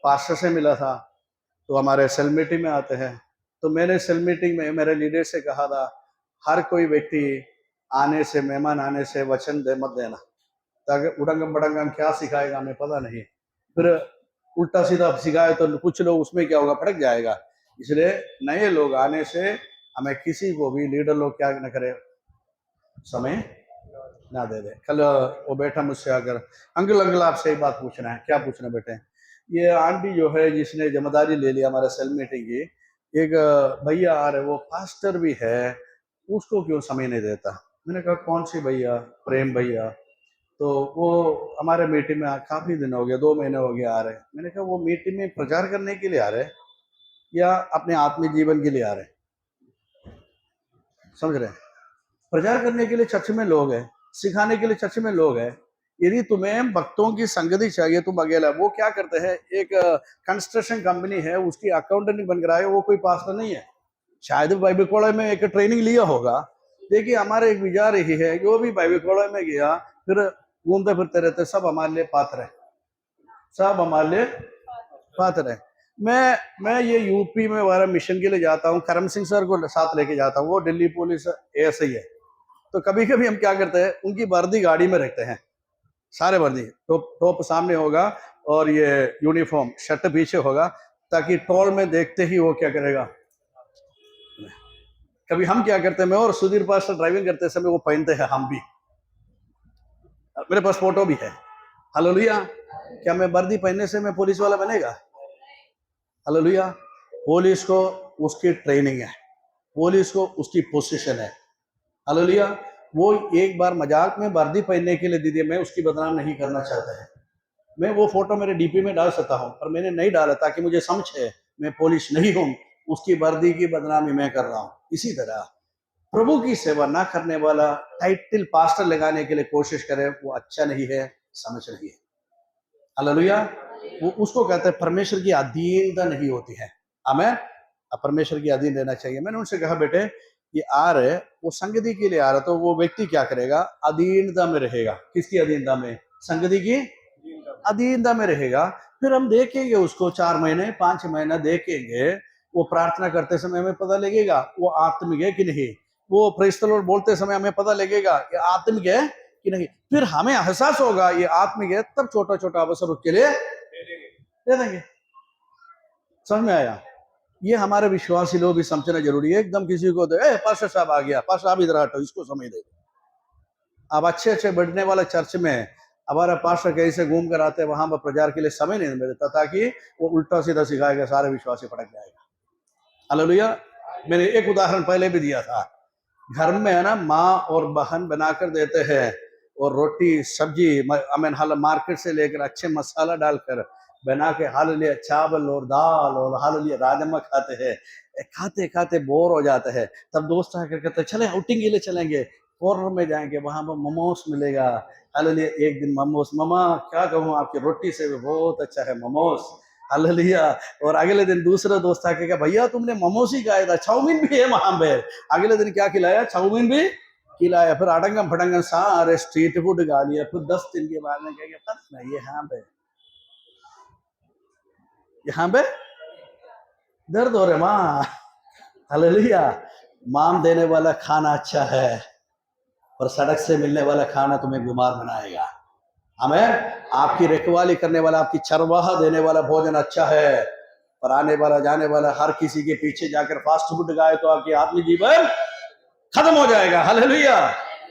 पास्टर से मिला था, तो हमारे सेल मीटिंग में आते हैं। तो मैंने सेल मीटिंग में मेरे लीडर से कहा था, हर कोई व्यक्ति आने से, मेहमान आने से वचन दे मत देना, ताकि उड़ंगम बड़ंगम क्या सिखाएगा हमें पता नहीं, फिर उल्टा सीधा सिखाए तो कुछ लोग उसमें क्या होगा, भड़क जाएगा। इसलिए नए लोग आने से हमें किसी को भी लीडर लोग क्या न करे, समय ना दे दे। कल वो बैठा मुझसे आकर, अंकल अंकल आपसे एक बात पूछना है। क्या पूछना बेटे? ये आंटी जो है जिसने जिम्मेदारी ले लिया हमारे सेल मीटिंग की, एक भैया आ रहे, वो पास्टर भी है, उसको क्यों समय नहीं देता? मैंने कहा कौन सी भैया? प्रेम भैया। तो वो हमारे मीटिंग में काफी दिन हो गए, 2 महीने हो गए आ रहे। मैंने कहा वो मीटिंग में प्रचार करने के लिए आ रहे या अपने आत्मिक जीवन के लिए आ रहे? समझ रहे हैं? प्रचार करने के लिए चर्च में लोग हैं, सिखाने के लिए चर्च में लोग हैं। यदि तुम्हें भक्तों की संगति चाहिए, तुम अकेला। वो क्या करते हैं, एक कंस्ट्रक्शन कंपनी है, उसकी अकाउंटेंट बन रहा है, वो कोई पास्टर नहीं है। शायद बाइबल कॉलेज में एक ट्रेनिंग लिया होगा। देखिए हमारे एक विचार यही है कि वो भी बाइबल कॉलेज में गया, फिर घूमते फिरते रहते, सब हमारे लिए पात्र है, सब हमारे लिए पात्र है। मैं ये यूपी में वाला मिशन के लिए जाता हूँ, करम सिंह सर को साथ लेके जाता हूँ, वो दिल्ली पुलिस ऐसे ही है। तो कभी कभी हम क्या करते हैं, उनकी वर्दी गाड़ी में रखते हैं, सारे वर्दी, टोप सामने होगा और ये यूनिफॉर्म शर्ट पीछे होगा, ताकि टोल में देखते ही वो क्या करेगा। कभी हम क्या करते हैं, मैं और सुधीर पास्टर ड्राइविंग करते समय वो पहनते हैं, हम भी, मेरे पास फोटो भी है। हालेलुया। क्या मैं वर्दी पहनने से मैं पुलिस वाला बनेगा? हालेलुया। पुलिस को उसकी ट्रेनिंग है, पुलिस को उसकी पोजीशन है। हालेलुया। वो एक बार मजाक में वर्दी पहनने के लिए दे दिया, मैं उसकी बदनाम नहीं करना चाहता है। मैं वो फोटो मेरे डीपी में डाल सकता हूं, पर मैंने नहीं डाला ताकि मुझे समझ है मैं पुलिस नहीं हूं, उसकी वर्दी की बदनामी मैं कर रहा हूं। इसी तरह प्रभु की सेवा ना करने वाला टाइटल पास्टर लगाने के लिए कोशिश करे, वो अच्छा नहीं है, समझ नहीं है। हालेलुया। वो उसको कहते हैं परमेश्वर की अधीनता नहीं होती है। हमें परमेश्वर की अधीन रहना चाहिए। मैंने उनसे कहा बेटे ये आ रहे, वो संगति के लिए आ रहा, तो वो व्यक्ति क्या करेगा, अधीनता में रहेगा। किसकी अधीनता में? संगति की अधीनता में रहेगा। फिर हम देखेंगे उसको 4 महीने 5 महीना देखेंगे, वो प्रार्थना करते समय हमें पता लगेगा वो आत्मिक है कि नहीं, वो प्रेज़ द लॉर्ड बोलते समय हमें पता लगेगा ये आत्मिक है कि नहीं। फिर हमें एहसास होगा ये आत्मिक है, तब छोटा छोटा अवसर उसके लिए दे देंगे। समझ में आया? ये हमारे विश्वासी लोग भी समझना जरूरी है। एकदम किसी को दे, पास्टर साहब आ गया, पास्टर साहब इधर हटो, इसको समय दे दो। अब अच्छे अच्छे बढ़ने वाला चर्च में हमारा पास्टर कहीं से घूम कर आते हैं, वहां पर प्रचार के लिए समय नहीं मिलता, ताकि वो उल्टा सीधा सिखाएगा, सारे विश्वासी फटक जाएगा। हालेलुया। मैंने एक उदाहरण पहले भी दिया था, घर में है ना, माँ और बहन बनाकर देते हैं, और रोटी सब्जी अमेन हाल मार्केट से लेकर अच्छे मसाला डालकर बना के हालेलुया चावल और दाल और हालेलुया राजमा खाते हैं। खाते खाते बोर हो जाते हैं, तब दोस्त आकर कहते चले आउटिंग के लिए चलेंगे, कॉर्नर में जाएंगे, वहां पर मोमोस मिलेगा। हालेलुया। एक दिन मोमोस, मम्मा क्या कहूँ आपकी रोटी से भी बहुत अच्छा है मोमोस। हालेलुया। और अगले दिन दूसरा दोस्त आके कहा भैया तुमने मोमोस ही खाया था, चाउमीन भी है वहां पे। अगले दिन क्या खिलाया, चाउमीन भी खिलाया। फिर अडंगम फडंगम सारे स्ट्रीट फूड खा लिया। फिर 10 दिन के बाद में क्या पता नहीं यहाँ पे दर्द हो रहे माँ। हालेलुया। माम देने वाला खाना अच्छा है, पर सड़क से मिलने वाला खाना तुम्हें बीमार बनाएगा। हमें आपकी रखवाली करने वाला, आपकी चरवाहा देने वाला भोजन अच्छा है, पर आने वाला जाने वाला हर किसी के पीछे जाकर फास्ट फूड खाए तो आपकी आत्मिक जीवन खत्म हो जाएगा। हालेलुया।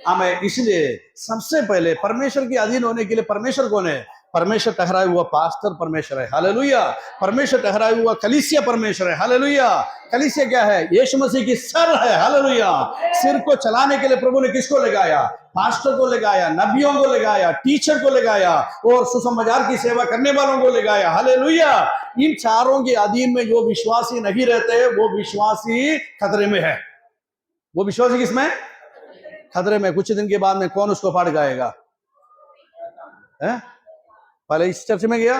हमें इसलिए सबसे पहले परमेश्वर के अधीन होने के लिए परमेश्वर कौन है? परमेश्वर ठहराया हुआ पास्टर परमेश्वर है। हालेलुया। परमेश्वर ठहराया हुआ कलीसिया परमेश्वर है। हालेलुया। कलीसिया क्या है? यीशु मसीह की सर है। हालेलुया। सिर को चलाने के लिए प्रभु ने किसको लगाया? पास्टर को लगाया, नबियों को लगाया, टीचर को लगाया और सुसमाचार की सेवा करने वालों को लगाया। हालेलुया। इन चारों के अधीन में जो विश्वासी नहीं रहते वो विश्वासी खतरे में है। वो विश्वासी किसमें? खतरे में। कुछ दिन के बाद में कौन उसको फाड़ गाएगा? पहले इस चर्च में गया,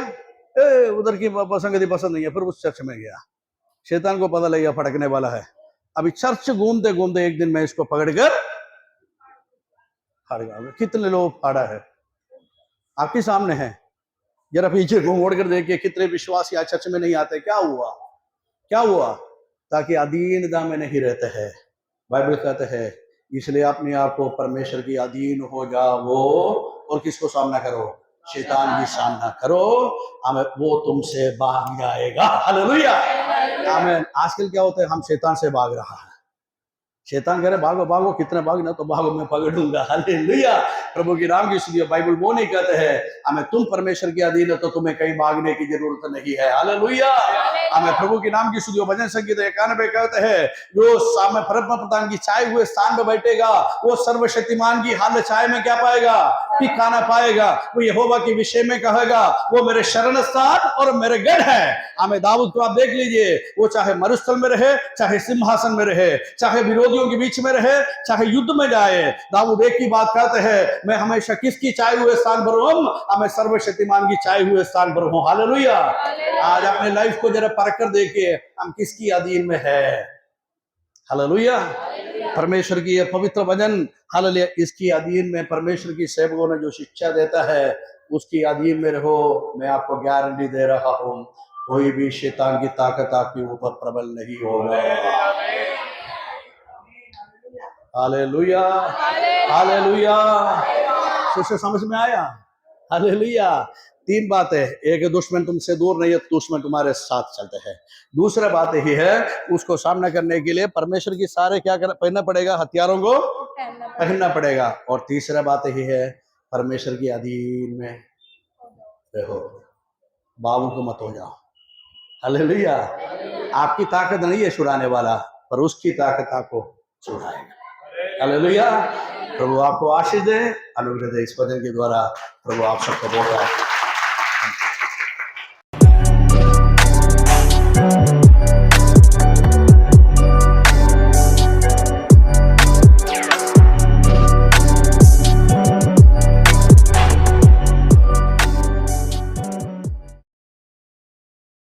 उधर की संगति पसंद नहीं है, फिर उस चर्च में गया, शैतान को पता लगा फटकने वाला है। अभी चर्च घूमते घूमते एक दिन मैं इसको पकड़कर फाड़ गया। कितने लोग फाड़ा है आपके सामने है। जरा पीछे घूम ओढ़ कर देखिए कितने विश्वासी आज चर्च में नहीं आते। क्या हुआ? क्या हुआ? ताकि अधीनता में नहीं रहते हैं। बाइबल कहते हैं इसलिए अपने आप को परमेश्वर की अधीन हो जाओ और किसको सामना करो? शैतान की सामना करो, हमें वो तुमसे भाग जाएगा। हालेलुया। आमीन। आजकल क्या होता है? हम शैतान से भाग रहा है। शैतान कह रहे भागो भागो, कितने भागना तो भागो, मैं पकड़ूंगा। हालेलुया। प्रभु की नाम की स्तुति। बाइबल वो नहीं कहते हैं हमें तुम परमेश्वर के अधीन है तो तुम्हें कहीं भागने की जरूरत नहीं है। हालेलुया। हमें प्रभु की नाम की स्तुति। भजन संगीत 91 कहते हैं जो सामने परम प्रधान की छाए हुए स्थान पर बैठेगा वो सर्वशक्तिमान की हाल छाए में क्या पाएगा? ठिकाना पाएगा। वो यहोवा के विषय में कहेगा वो मेरे शरण स्थान और मेरे गढ़ है। हमें दाऊद को आप देख लीजिए, वो चाहे मरुस्थल में रहे, चाहे सिंहासन में रहे, चाहे विरोधियों के बीच में रहे, चाहे युद्ध में जाए, दाऊद एक ही बात कहते हैं मैं हमेशा किसकी छाए हुए स्थान पर हूं? हमें सर्वशक्तिमान की छाए हुए स्थान पर हूं। हालेलुया। आज अपने लाइफ को जरा परख कर देखिए हम किसकी अधीन में है। हालेलुया। परमेश्वर की यह पवित्र वचन, हालेलुया, इसकी अधीन में परमेश्वर की सेवकों ने जो शिक्षा देता है उसकी अधीन में रहो। मैं आपको गारंटी दे रहा हूं कोई भी शैतान की ताकत आपके ऊपर प्रबल नहीं होगा। हालेलुया। हालेलुया। शिष्य समझ में आया? हालेलुया। तीन बातें, एक दुश्मन तुमसे दूर नहीं है, दुश्मन तुम्हारे साथ चलते हैं। दूसरा बात यही है उसको सामना करने के लिए परमेश्वर की सारे क्या पहनना पड़ेगा? हथियारों को पहनना पड़ेगा। और तीसरा बात यही है परमेश्वर की अधीन में रहो, बाबू को मत हो जाओ। हालेलुया। आपकी ताकत नहीं है छुड़ाने वाला, पर उसकी ताकत आपको छुड़ाएगा। हालेलुया। प्रभु आपको आशीष दे, अनुग्रह दे। इस वचन के द्वारा प्रभु आप सबको बहुत